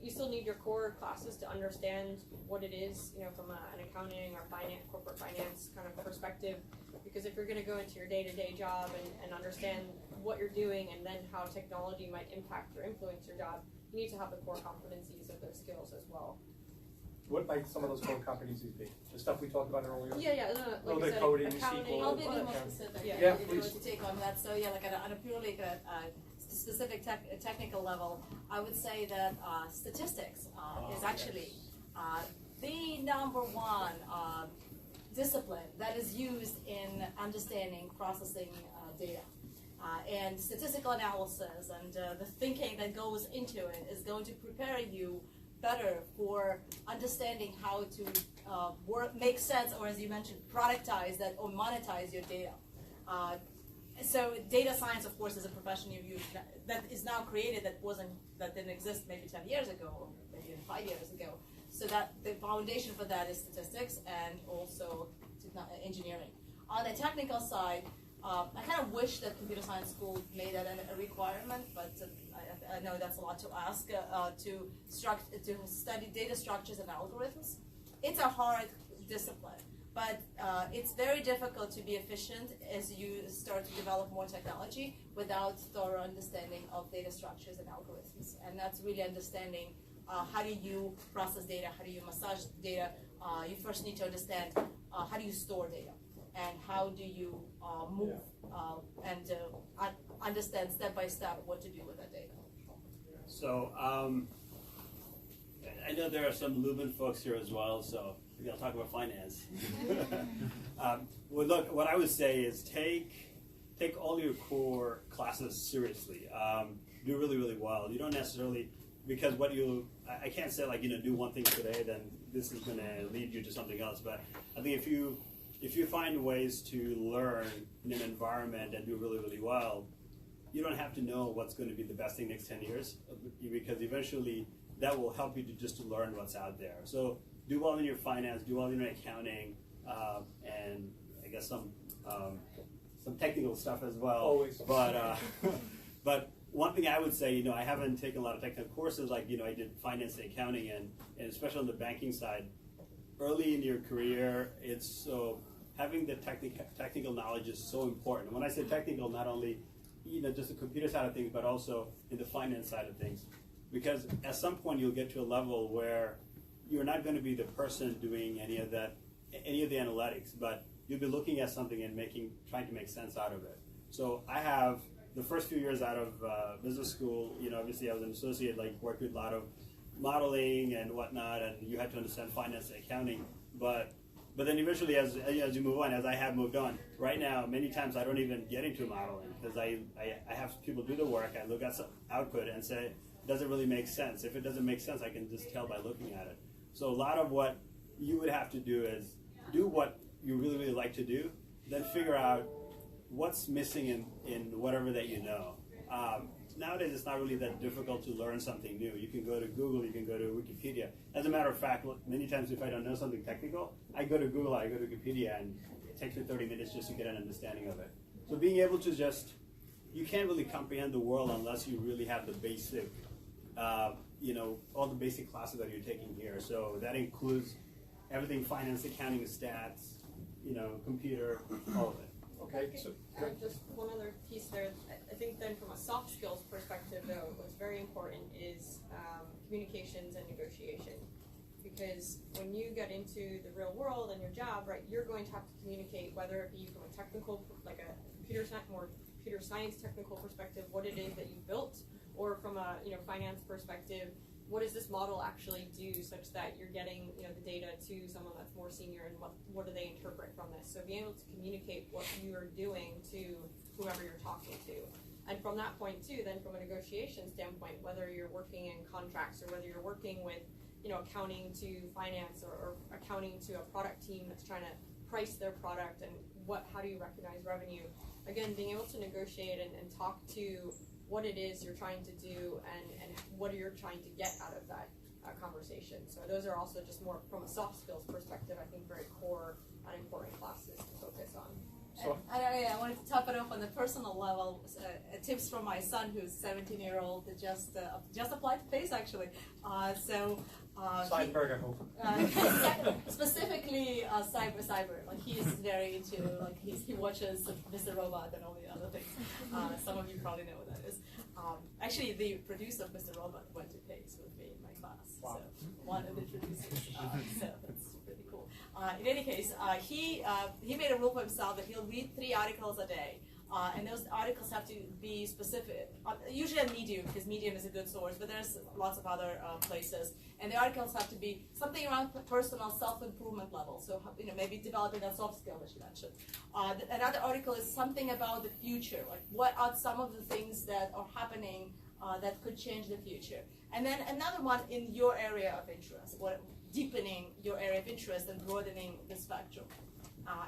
You still need your core classes to understand what it is, from an accounting or corporate finance kind of perspective. Because if you're going to go into your day-to-day job and understand what you're doing and then how technology might impact or influence your job, you need to have the core competencies of those skills as well. What might some of those core competencies be? The stuff we talked about earlier? Yeah. Like I said, coding, SQL. I'll be a bit more specific. Yeah, please. To take on that. So like on a purely specific technical level, I would say that statistics is actually the number one discipline that is used in understanding, processing data. And statistical analysis and the thinking that goes into it is going to prepare you better for understanding how to make sense, or as you mentioned, productize that or monetize your data. So data science, of course, is a profession that is now created that didn't exist maybe 10 years ago or maybe even 5 years ago. So that the foundation for that is statistics and also engineering. On the technical side, I kind of wish that computer science school made that a requirement, but I know that's a lot to ask, to study data structures and algorithms. It's a hard discipline, but it's very difficult to be efficient as you start to develop more technology without thorough understanding of data structures and algorithms. And that's really understanding how do you process data, how do you massage data. You first need to understand how do you store data and how do you move and understand step by step what to do with that data. So I know there are some Lubin folks here as well, so maybe I'll talk about finance. Well, look, what I would say is take all your core classes seriously. Do really, really well. You don't necessarily, because I can't say like, do one thing today, then this is going to lead you to something else. But I think if you find ways to learn in an environment and do really, really well, you don't have to know what's going to be the best thing next 10 years, because eventually that will help you to learn what's out there. So do well in your finance, do well in your accounting, and I guess some technical stuff as well. Always. But one thing I would say, I haven't taken a lot of technical courses, like, I did finance and accounting, and especially on the banking side. Early in your career, having the technical knowledge is so important. When I say technical, not only just the computer side of things, but also in the finance side of things. Because at some point you'll get to a level where you're not going to be the person doing any of the analytics, but you'll be looking at something and trying to make sense out of it. So I have the first few years out of business school, obviously I was an associate, worked with a lot of modeling and whatnot, and you had to understand finance and accounting. But then eventually, as you move on, as I have moved on, right now, many times I don't even get into modeling because I have people do the work. I look at some output and say, does it really make sense? If it doesn't make sense, I can just tell by looking at it. So a lot of what you would have to do is do what you really, really like to do, then figure out what's missing in whatever that you know. Nowadays, it's not really that difficult to learn something new. You can go to Google, you can go to Wikipedia. As a matter of fact, many times if I don't know something technical, I go to Google, I go to Wikipedia, and it takes me 30 minutes just to get an understanding of it. So being able to you can't really comprehend the world unless you really have the basic, all the basic classes that you're taking here. So that includes everything, finance, accounting, stats, computer, all of it. Okay, so Just one other piece there. I think then from a soft skills perspective, though, what's very important is communications and negotiation. Because when you get into the real world and your job, right, you're going to have to communicate, whether it be from a technical, like a computer science technical perspective, what it is that you built, or from a finance perspective, what does this model actually do such that you're getting the data to someone that's more senior, and what do they interpret from this? So being able to communicate what you are doing to whoever you're talking to. And from that point too, then from a negotiation standpoint, whether you're working in contracts or whether you're working with accounting to finance or accounting to a product team that's trying to price their product, and how do you recognize revenue? Again, being able to negotiate and talk to what it is you're trying to do and what you're trying to get out of that conversation. So those are also just more from a soft skills perspective, I think, very core and important classes to focus on. So, I wanted to top it off on the personal level. Tips from my son, who's 17-year-old, that just applied to PACE actually. Steinberg, I hope. Specifically cyber. Like he's very into he watches Mr. Robot and all the other things. Some of you probably know what that is. Actually, the producer of Mr. Robot went to PACE with me in my class. Wow. So one of the producers. So that's pretty cool. In any case, he made a rule for himself that he'll read 3 articles a day. And those articles have to be specific, usually on Medium, because Medium is a good source, but there's lots of other places. And the articles have to be something around personal self-improvement level, so maybe developing that soft skill that you mentioned. Another article is something about the future, like what are some of the things that are happening that could change the future. And then another one in your area of interest, deepening your area of interest and broadening the spectrum.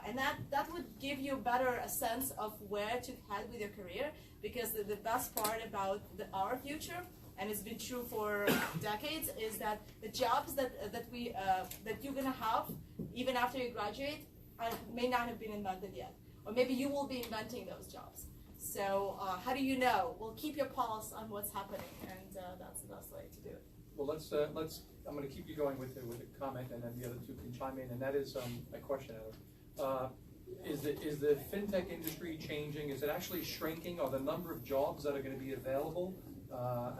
And that would give you a sense of where to head with your career, because the best part about our future, and it's been true for decades, is that the jobs that you're gonna have even after you graduate may not have been invented yet, or maybe you will be inventing those jobs. So how do you know? Well, keep your pulse on what's happening, and that's the best way to do it. Well, let's. I'm going to keep you going with the comment, and then the other two can chime in. And that is a question. is the fintech industry changing? Is it actually shrinking? Are the number of jobs that are going to be available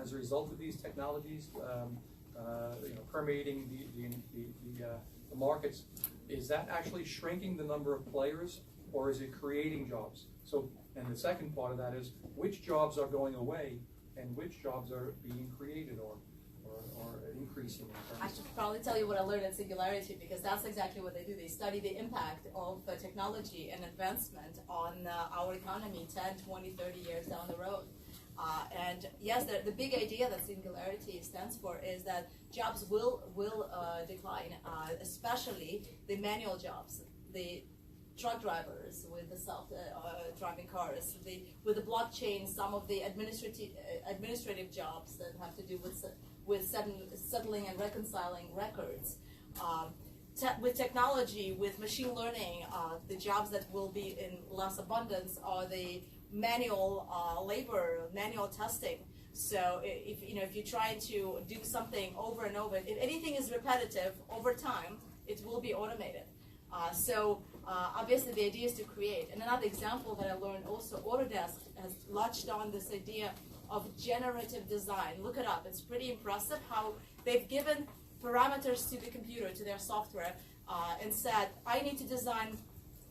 as a result of these technologies permeating the markets? Is that actually shrinking the number of players, or is it creating jobs? So, and the second part of that is, which jobs are going away and which jobs are being created or increasing in terms I should probably tell you what I learned at Singularity, because that's exactly what they do. They study the impact of technology and advancement on our economy 10, 20, 30 years down the road. And yes, the big idea that Singularity stands for is that jobs will decline, especially the manual jobs, the truck drivers with the self-driving cars, with the blockchain, some of the administrative jobs that have to do with settling and reconciling records. With technology, with machine learning, the jobs that will be in less abundance are the manual labor, manual testing. So if you're trying to do something over and over, if anything is repetitive over time, it will be automated. Obviously the idea is to create. And another example that I learned also, Autodesk has latched on this idea of generative design. Look it up. It's pretty impressive how they've given parameters to the computer, to their software, and said, I need to design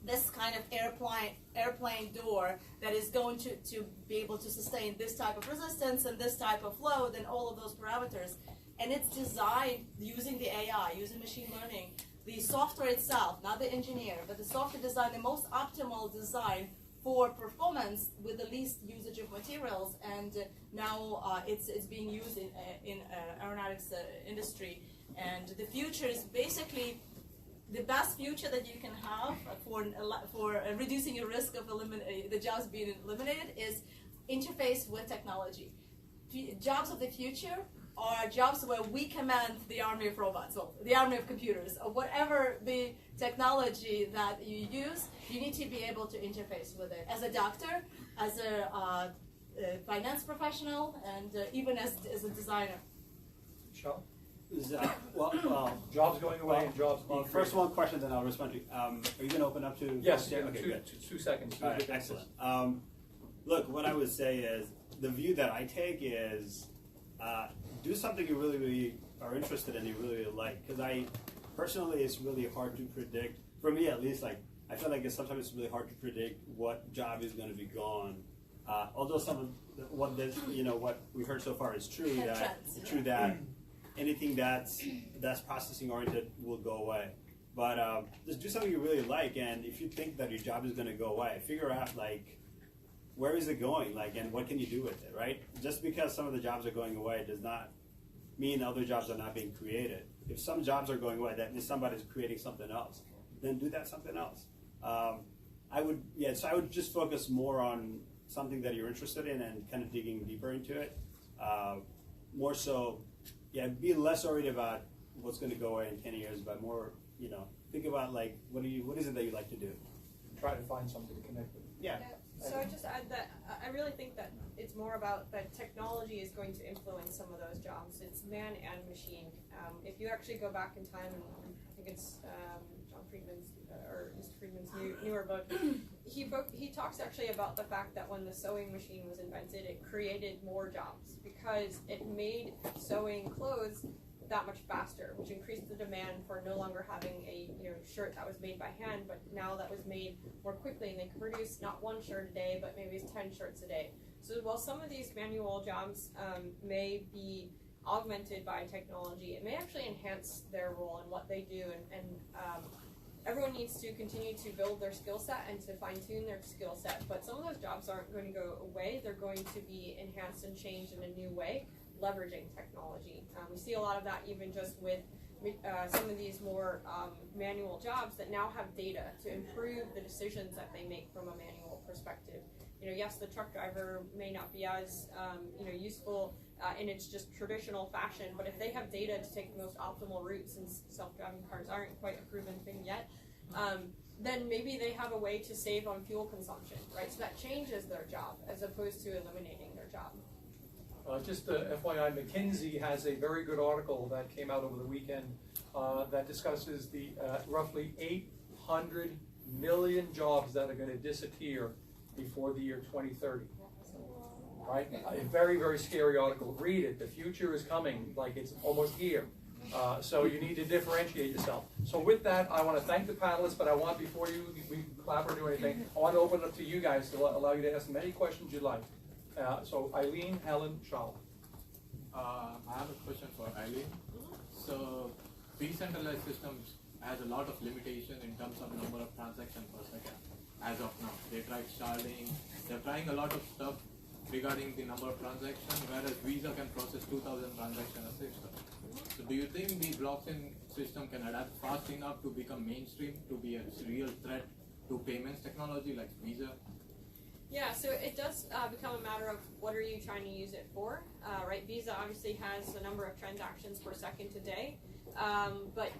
this kind of airplane door that is going to be able to sustain this type of resistance and this type of load and all of those parameters. And it's designed using the AI, using machine learning. The software itself, not the engineer, but the software design, the most optimal design for performance with the least usage of materials, and now it's being used in aeronautics industry. And the future is basically the best future that you can have for reducing your risk of the jobs being eliminated is interface with technology. Jobs of the future are jobs where we command the army of robots, or the army of computers, or whatever the technology that you use, you need to be able to interface with it. As a doctor, as a finance professional, and even as a designer. Shal? Jobs going away and jobs being First one question, then I'll respond to. Are you going to open up to? Yes, Okay, two seconds. All right, excellent. Look, what I would say is the view that I take is do something you really are interested in, you really like. Because personally, it's really hard to predict. For me, at least, like I feel like sometimes it's really hard to predict what job is going to be gone. Although some of what we heard so far is true, that anything that's processing oriented will go away. But just do something you really like, and if you think that your job is going to go away, figure out where is it going, and what can you do with it, right? Just because some of the jobs are going away does not mean other jobs are not being created. If some jobs are going away, that means somebody's creating something else. Then do that something else. I would just focus more on something that you're interested in and kind of digging deeper into it. More so, be less worried about what's going to go away in 10 years, but more, think about what is it that you like to do? Try to find something to connect with. Yeah. So I just add that I really think that it's more about that technology is going to influence some of those jobs. It's man and machine. If you actually go back in time, and I think it's John Friedman's or Mr. Friedman's newer book, he talks actually about the fact that when the sewing machine was invented, it created more jobs because it made sewing clothes that much faster, which increased the demand for no longer having a shirt that was made by hand, but now that was made more quickly, and they could produce not one shirt a day, but maybe 10 shirts a day. So while some of these manual jobs may be augmented by technology, it may actually enhance their role and what they do, and everyone needs to continue to build their skill set and to fine-tune their skill set, but some of those jobs aren't going to go away. They're going to be enhanced and changed in a new way, leveraging technology. We see a lot of that even just with some of these more manual jobs that now have data to improve the decisions that they make from a manual perspective. Yes, the truck driver may not be as useful in its just traditional fashion, but if they have data to take the most optimal routes, and self-driving cars aren't quite a proven thing yet, then maybe they have a way to save on fuel consumption, right? So that changes their job as opposed to eliminating their job. Just FYI, McKinsey has a very good article that came out over the weekend that discusses the roughly $800 million jobs that are going to disappear before the year 2030. Right? A very, very scary article. Read it. The future is coming, like it's almost here. So you need to differentiate yourself. So with that, I want to thank the panelists, but I want, before we clap or do anything, I want to open it up to you guys to allow you to ask them any questions you'd like. So Eileen, Helen, Shal. I have a question for Eileen. So decentralized systems has a lot of limitation in terms of number of transactions per second. As of now, they tried sharding. They're trying a lot of stuff regarding the number of transactions, whereas Visa can process 2,000 transactions a second. So do you think the blockchain system can adapt fast enough to become mainstream, to be a real threat to payments technology like Visa? Yeah, so it does become a matter of what are you trying to use it for, right? Visa obviously has a number of transactions per second today, but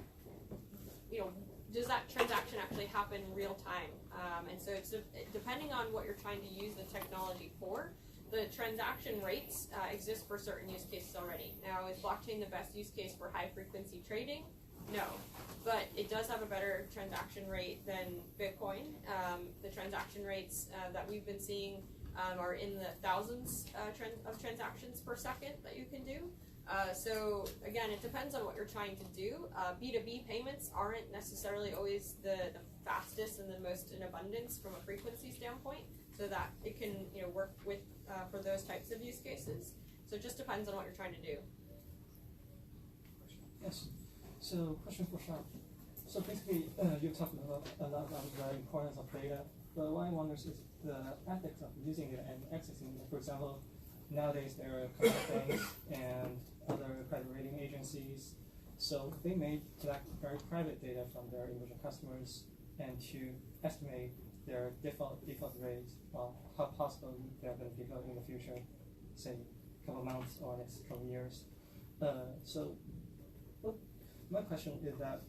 does that transaction actually happen real time? And so it's depending on what you're trying to use the technology for. The transaction rates exist for certain use cases already. Now, is blockchain the best use case for high-frequency trading? No, but it does have a better transaction rate than Bitcoin. The transaction rates that we've been seeing are in the thousands of transactions per second that you can do. So again, it depends on what you're trying to do. B2B payments aren't necessarily always the fastest and the most in abundance from a frequency standpoint, so that it can work with for those types of use cases. So it just depends on what you're trying to do. Yes. So question for Shawn. So basically, you talked about a lot about the importance of data, but what I wonder is the ethics of using it and accessing it. For example, nowadays there are commercial banks and other credit rating agencies, so they may collect very private data from their individual customers and to estimate their default rate, how possible they're going to default in the future, say a couple months or next couple years. My question is that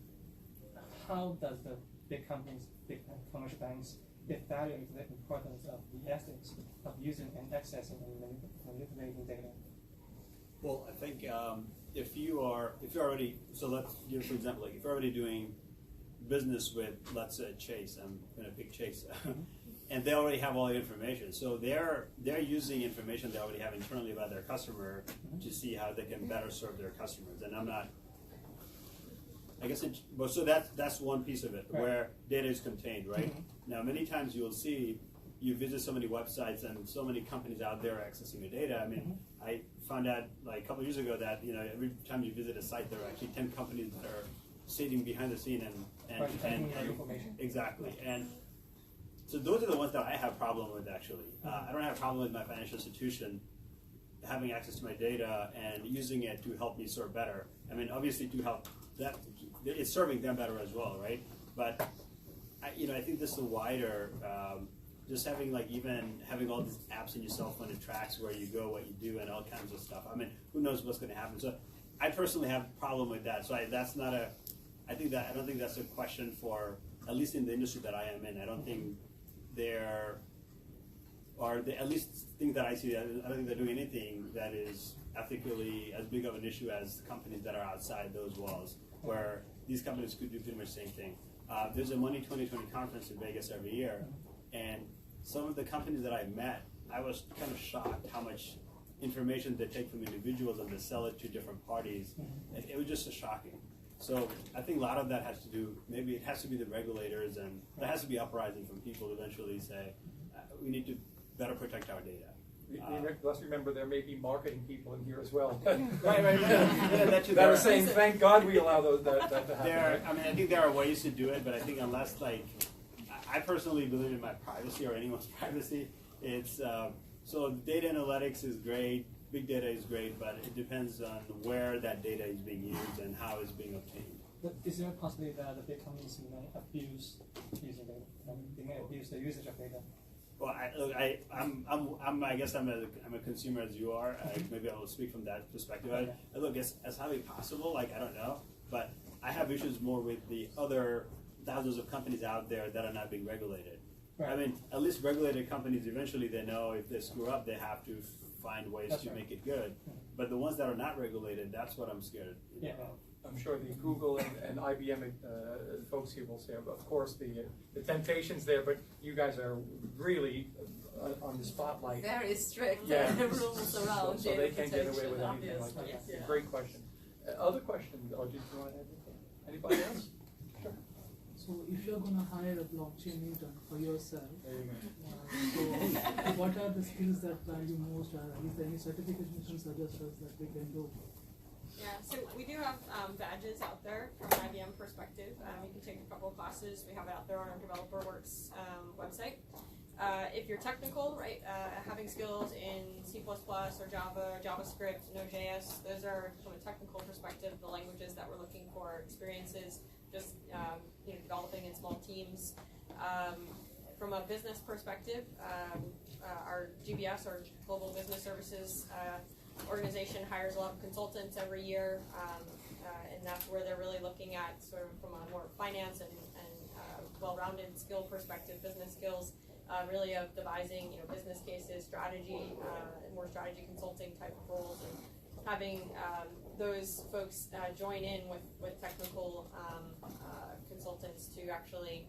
how does the big companies, big commercial banks, evaluate the importance of the ethics of using and accessing and manipulating data? Well, I think if you're already, so let's give for example, like if you're already doing business with, let's say, Chase, I'm going to pick Chase, and they already have all the information. So they're using information they already have internally about their customer to see how they can better serve their customers. And I'm not, I guess, so that's one piece of it, right, where data is contained, right? Now, many times you'll see, you visit so many websites and so many companies out there accessing your data. I mean, I found out like a couple of years ago that every time you visit a site, there are actually 10 companies that are sitting behind the scene and information. Exactly. And so those are the ones that I have a problem with, actually. I don't have a problem with my financial institution having access to my data and using it to help me serve better. I mean, obviously to help that, it's serving them better as well, right? But I think this is a wider, just having having all these apps in your cell phone that tracks where you go, what you do, and all kinds of stuff. I mean, who knows what's going to happen? So I personally have a problem with that. So I don't think that's a question for, at least in the industry that I am in. I don't think at least things that I see, I don't think they're doing anything that is ethically as big of an issue as the companies that are outside those walls, where these companies could do pretty much the same thing. There's a Money 2020 conference in Vegas every year, and some of the companies that I met, I was kind of shocked how much information they take from individuals and they sell it to different parties. And it was just shocking. So I think a lot of that has to do, maybe it has to be the regulators, and there has to be uprising from people to eventually say, we need to better protect our data. Let's remember there may be marketing people in here as well. That are saying, thank God we allow that to happen. I mean, I think there are ways to do it, but I think unless, I personally believe in my privacy or anyone's privacy. It's so data analytics is great, big data is great, but it depends on where that data is being used and how it's being obtained. But is there a possibility that the big companies may abuse using data? They may abuse the usage of data? Well, I guess I'm a consumer as you are. Maybe I will speak from that perspective. Okay. Look, it's highly possible. I don't know, but I have issues more with the other thousands of companies out there that are not being regulated. Right. I mean, at least regulated companies, eventually they know if they screw up, they have to find ways to make it good. But the ones that are not regulated, that's what I'm scared of. I'm sure the Google and IBM folks here will say, of course, the temptation's there, but you guys are really on the spotlight. Very strict rules around so they can't get away protection, with anything like obviously. that. Yeah. Great question. Other questions? Or did you want to add anything? Anybody else? Sure. So if you're going to hire a blockchain intern for yourself, There you go. so what are the skills that value most? Is there any certification you can suggest us that we can do? Yeah, so we do have badges out there from an IBM perspective. You can take a couple of classes. We have it out there on our Developer Works website. If you're technical, right, having skills in C++ or Java, JavaScript, Node.js, those are from a technical perspective the languages that we're looking for. Experiences, just developing in small teams. From a business perspective, our GBS, or Global Business Services organization, hires a lot of consultants every year, and that's where they're really looking at sort of from a more finance and well-rounded skill perspective, business skills, really of devising business cases, strategy, more strategy consulting type of roles, and having those folks join in with technical consultants to actually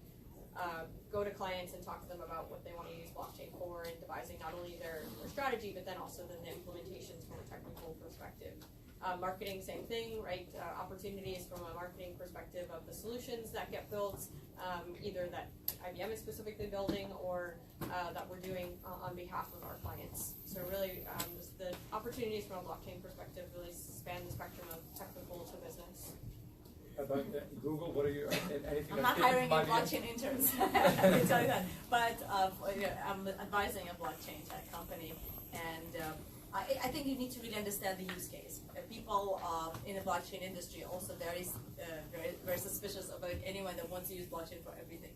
go to clients and talk to them about what they want to use blockchain for, and devising not only their strategy, but then also the implementations from a technical perspective. Marketing, same thing, right? Opportunities from a marketing perspective of the solutions that get built, either that IBM is specifically building or that we're doing on behalf of our clients. So really, the opportunities from a blockchain perspective really span the spectrum of technical to business. About Google, what are you? Anything? I'm not hiring any blockchain interns, I can tell you that. But I'm advising a blockchain tech company, and I think you need to really understand the use case. People in the blockchain industry are also very suspicious about anyone that wants to use blockchain for everything.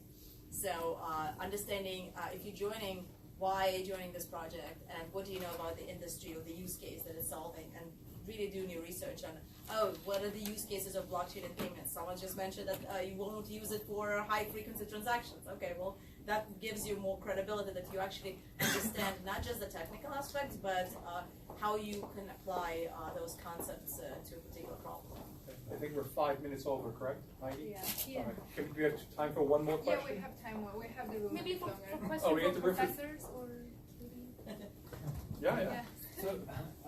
So understanding if you're joining, why are you joining this project, and what do you know about the industry or the use case that it's solving, and really doing your research on, what are the use cases of blockchain and payments? Someone just mentioned that you won't use it for high-frequency transactions. Okay, well, that gives you more credibility that you actually understand not just the technical aspects, but how you can apply those concepts to a particular problem. I think we're 5 minutes over, correct, Heidi? Yeah. All right. Do we have time for one more question? Yeah, we have time. We have the room. Maybe for for questions Oh, we have for the room for- professors or Yeah. So,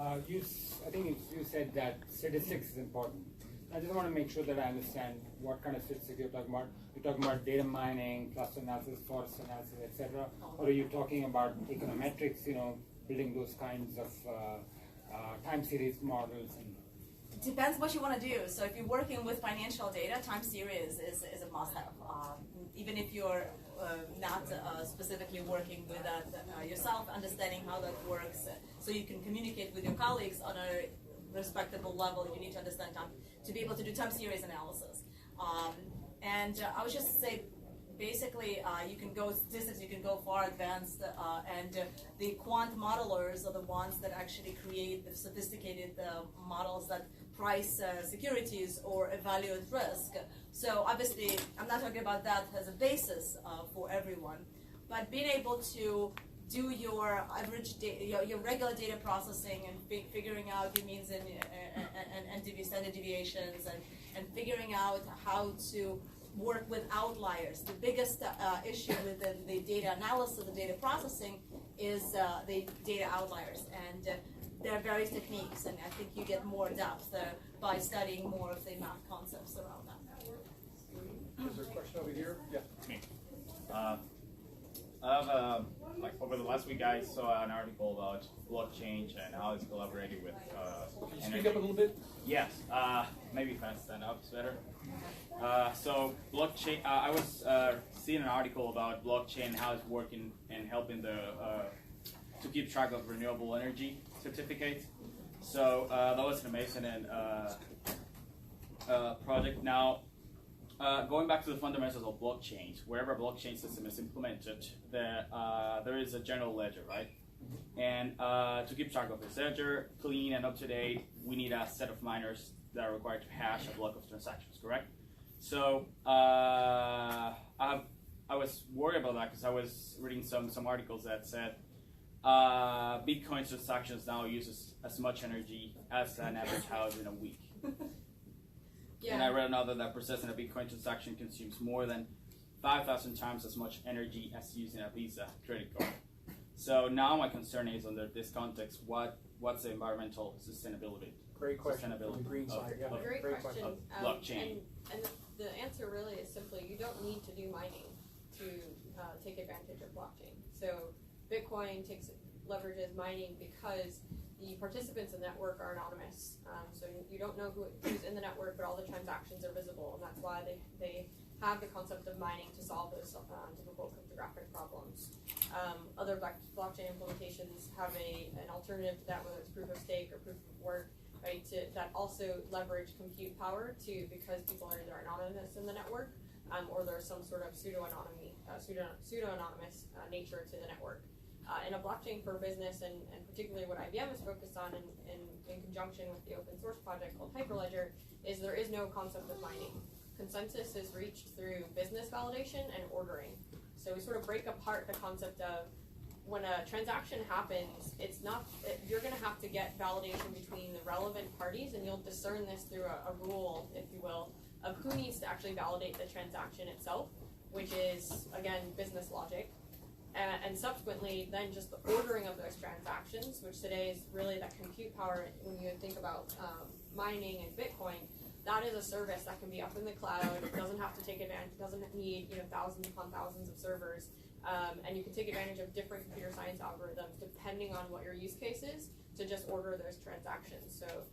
I think you said that statistics is important. I just want to make sure that I understand what kind of statistics you're talking about. You're talking about data mining, cluster analysis, forest analysis, etc. Or are you talking about econometrics, building those kinds of time series models? And It depends what you want to do. So if you're working with financial data, time series is a must-have. Even if you're not specifically working with that yourself, understanding how that works, so you can communicate with your colleagues on a respectable level, you need to understand time to be able to do time series analysis. And I would just say, basically, you can go statistics, you can go far advanced, and the quant modelers are the ones that actually create the sophisticated models that price securities or evaluate risk. So obviously, I'm not talking about that as a basis for everyone, but being able to do your average your regular data processing and figuring out your means and standard deviations and figuring out how to work with outliers. The biggest issue with the data analysis, the data processing, is the data outliers. And there are various techniques, and I think you get more depth by studying more of the math concepts around that. Is there a question over here? Yeah. Me. I have over the last week I saw an article about blockchain and how it's collaborating with Can you speak up a little bit? Yes, maybe if I stand up, it's better. So blockchain, I was seeing an article about blockchain, how it's working and helping to keep track of renewable energy certificates. So that was an amazing project. Now, going back to the fundamentals of blockchains, wherever a blockchain system is implemented, there is a general ledger, right? And to keep track of this ledger, clean and up to date, we need a set of miners that are required to hash a block of transactions, correct? So I was worried about that because I was reading some articles that said Bitcoin transactions now uses as much energy as an average house in a week. And I read another that processing a Bitcoin transaction consumes more than 5,000 times as much energy as using a Visa credit card. So now my concern is, under this context, what's the environmental sustainability? Great question. Sustainability On the green side, yeah. Great question. Blockchain. And the answer really is simply, you don't need to do mining to take advantage of blockchain. So Bitcoin leverages mining because the participants in the network are anonymous. So you don't know who's in the network, but all the transactions are visible, and that's why they have the concept of mining to solve those difficult cryptographic problems. Other blockchain implementations have an alternative to that, whether it's proof of stake or proof of work, right? That also leverage compute power because people are either anonymous in the network, or there's some sort of pseudo-anonymous nature to the network. In a blockchain for business, and particularly what IBM is focused on in conjunction with the open source project called Hyperledger, is there is no concept of mining. Consensus is reached through business validation and ordering. So we sort of break apart the concept of, when a transaction happens, you're going to have to get validation between the relevant parties, and you'll discern this through a rule, if you will, of who needs to actually validate the transaction itself, which is, again, business logic. And subsequently, then just the ordering of those transactions, which today is really that compute power. When you think about mining and Bitcoin, that is a service that can be up in the cloud. It doesn't have to take advantage. It doesn't need thousands upon thousands of servers, and you can take advantage of different computer science algorithms depending on what your use case is to just order those transactions. So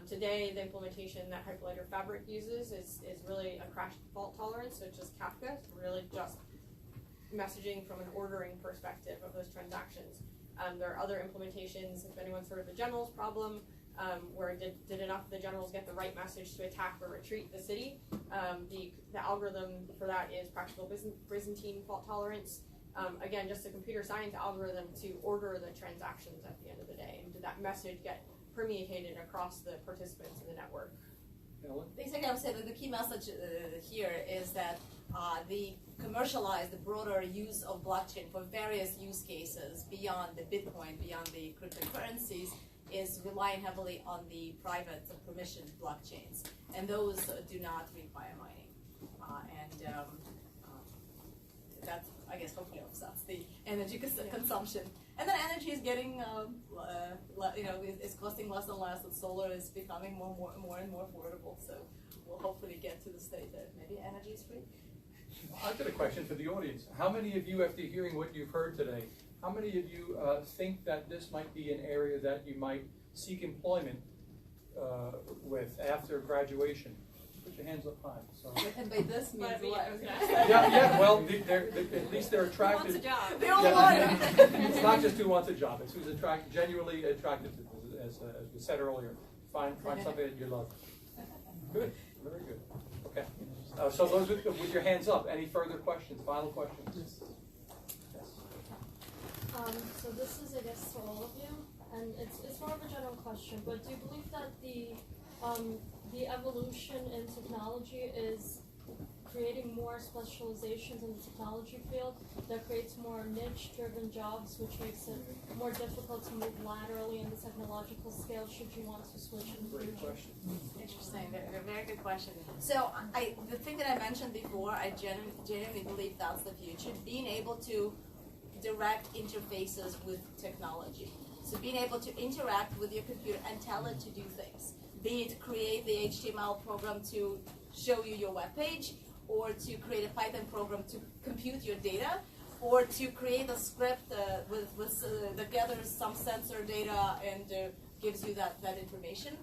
today, the implementation that Hyperledger Fabric uses is really a crash fault tolerance, which is Kafka, really just messaging from an ordering perspective of those transactions. There are other implementations, if anyone's heard of the generals problem, where did enough of the generals get the right message to attack or retreat the city? The algorithm for that is practical Byzantine fault tolerance. Again, just a computer science algorithm to order the transactions at the end of the day. And did that message get permeated across the participants in the network? Basically, I would say that the key message here is that the broader use of blockchain for various use cases beyond the Bitcoin, beyond the cryptocurrencies, is relying heavily on the private permissioned blockchains, and those do not require mining. That, I guess, hopefully offsets the energy consumption. And then energy is getting, is costing less and less, and solar is becoming more and more affordable. So we'll hopefully get to the state that maybe energy is free. I've got a question for the audience. How many of you, after hearing what you've heard today, how many of you think that this might be an area that you might seek employment with after graduation? Put your hands up high. So. And by this means what? Yeah. Well, at least they're attracted. Who wants a job? They all want it. It's not just who wants a job; it's who's genuinely attracted to this. As we said earlier, find something that you love. Good, very good. Okay. So those with your hands up. Any further questions? Final questions? Yes. So this is, I guess, to all of you, and it's more of a general question. But do you believe that the evolution in technology is creating more specializations in the technology field that creates more niche-driven jobs, which makes it more difficult to move laterally in the technological scale should you want to switch in the future? Great question. Interesting, very good question. So the thing that I mentioned before, I genuinely believe that's the future, being able to direct interfaces with technology. So being able to interact with your computer and tell it to do things, be it create the HTML program to show you your web page, or to create a Python program to compute your data, or to create a script that gathers some sensor data and gives you that information.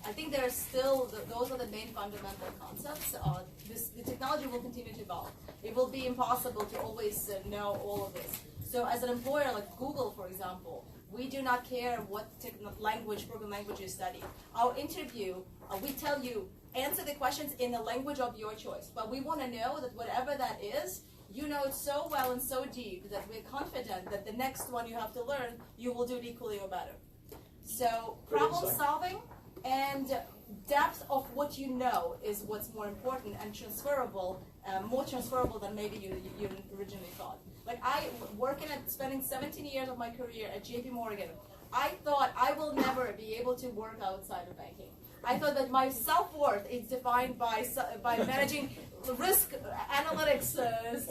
I think there are still, those are the main fundamental concepts. The technology will continue to evolve. It will be impossible to always know all of this. So as an employer like Google, for example, we do not care what program language you study. Our interview, we tell you, answer the questions in the language of your choice. But we want to know that whatever that is, you know it so well and so deep that we're confident that the next one you have to learn, you will do it equally or better. So problem solving and depth of what you know is what's more important and transferable, more transferable than maybe you originally thought. Like spending 17 years of my career at JP Morgan, I thought I will never be able to work outside of banking. I thought that my self-worth is defined by managing risk analytics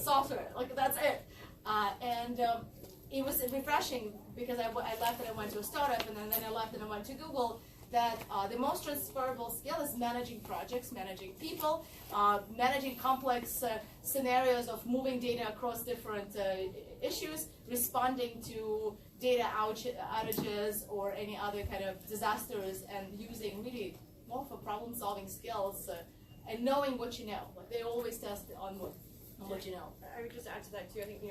software. Like that's it. And it was refreshing because I left and I went to a startup, and then I left and I went to Google. That the most transferable skill is managing projects, managing people, managing complex scenarios of moving data across different issues, responding to data outages or any other kind of disasters, and using really more for problem-solving skills and knowing what you know. Like they always test on what you know. I would just add to that too. I think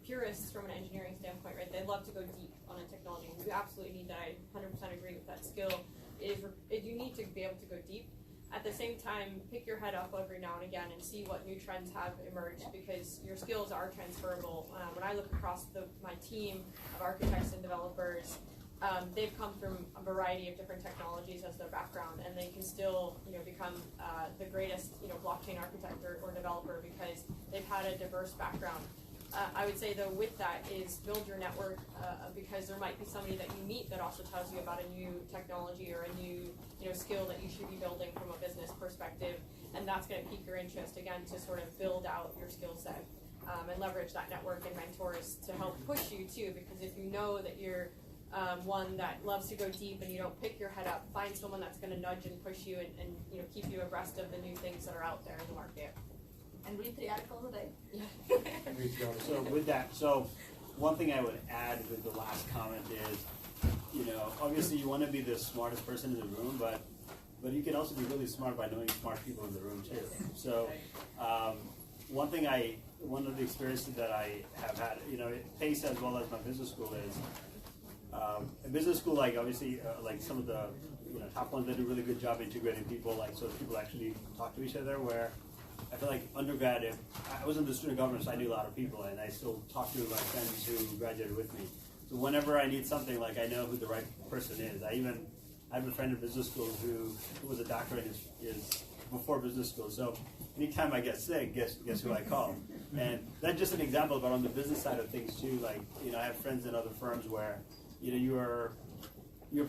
purists from an engineering standpoint, right? They love to go deep on a technology. You absolutely need that. I 100% agree with that skill. You need to be able to go deep. At the same time, pick your head up every now and again and see what new trends have emerged, because your skills are transferable. When I look across my team of architects and developers, they've come from a variety of different technologies as their background, and they can still, become the greatest, blockchain architect or developer because they've had a diverse background. I would say, though, with that is build your network, because there might be somebody that you meet that also tells you about a new technology or a new skill that you should be building from a business perspective, and that's going to pique your interest again to sort of build out your skill set and leverage that network and mentors to help push you too. Because if you know that you're one that loves to go deep and you don't pick your head up, find someone that's going to nudge and push you and keep you abreast of the new things that are out there in the market. And read 3 articles a day. So with that, one thing I would add with the last comment is, obviously you want to be the smartest person in the room, but you can also be really smart by knowing smart people in the room too. So one of the experiences that I have had, at Pace as well as my business school is, a business school, like obviously, like some of the top ones, they do a really good job integrating people, like so people actually talk to each other. Where I feel like undergrad, I was in the student government, so I knew a lot of people, and I still talk to my friends who graduated with me. So whenever I need something, like I know who the right person is. I have a friend in business school who was a doctor in his before business school. So anytime I get sick, guess who I call? And that's just an example, but on the business side of things too, like I have friends in other firms where you're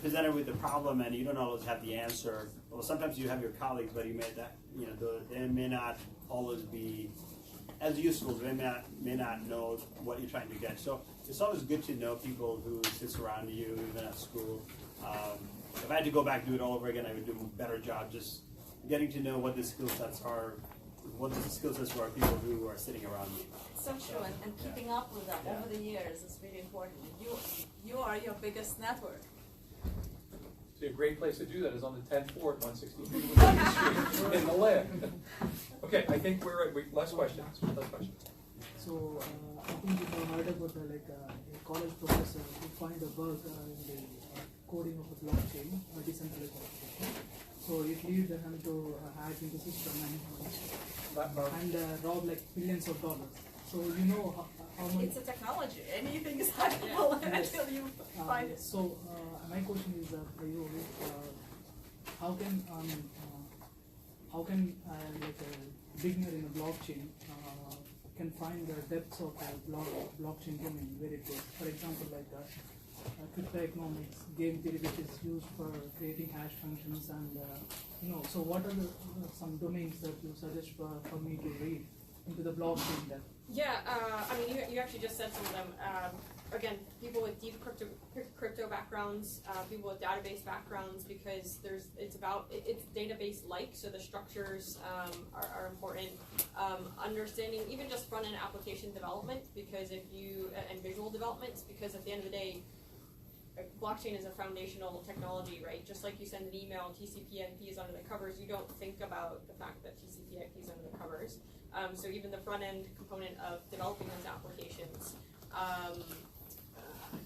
presented with a problem and you don't always have the answer. Well, sometimes you have your colleagues, but they may not always be as useful. They may not know what you're trying to get. So it's always good to know people who sit around you, even at school. If I had to go back and do it all over again, I would do a better job just getting to know what the skill sets are. What the skill sets for people who are sitting around me. So true, and keeping up with them over the years is really important. You are your biggest network. So a great place to do that is on the 10th floor at 163 Street in the lab. Okay, I think we're at last questions. So I think you have heard about a college professor who find a bug in the coding of a blockchain, a decentralized application. So it leads him to hack into the system and rob billions of dollars. So how much. It's a technology. Anything is hackable until you find it. So my question is for you, how can a beginner in a blockchain can find the depths of a blockchain domain where it goes? For example, cryptoeconomics, game theory, which is used for creating hash functions, and so what are some domains that you suggest for me to read into the blockchain depth? Yeah, you actually just said some of them. Again, people with deep crypto backgrounds, people with database backgrounds, because it's database-like, so the structures are important. Understanding even just front-end application development, because and visual developments, because at the end of the day, blockchain is a foundational technology, right? Just like you send an email, TCP/IP is under the covers, you don't think about the fact that TCP/IP is under the covers. So even the front-end component of developing those applications,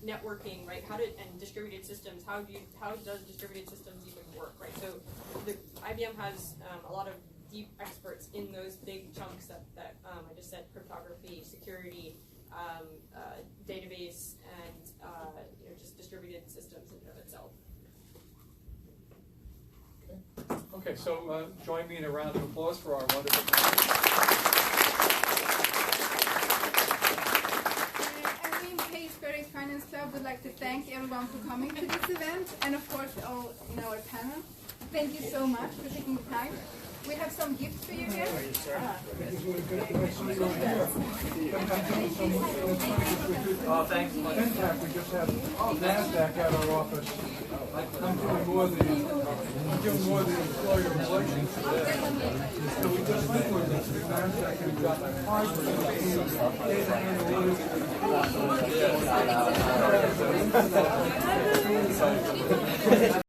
networking, right? And distributed systems. How does distributed systems even work, right? So the IBM has a lot of deep experts in those big chunks that I just said: cryptography, security, database, and just distributed systems in and of itself. Okay, so join me in a round of applause for our wonderful panel. Eileen Page, Correlix Finance Club would like like to thank everyone for coming to this event, and of course all in our panel. Thank you so much for taking the time. We have some gifts for you here. Oh, thanks. In fact, we just had NASDAQ at our office. I'm doing more the employer relations today. So we just went with this. NASDAQ and got my card for data analytics.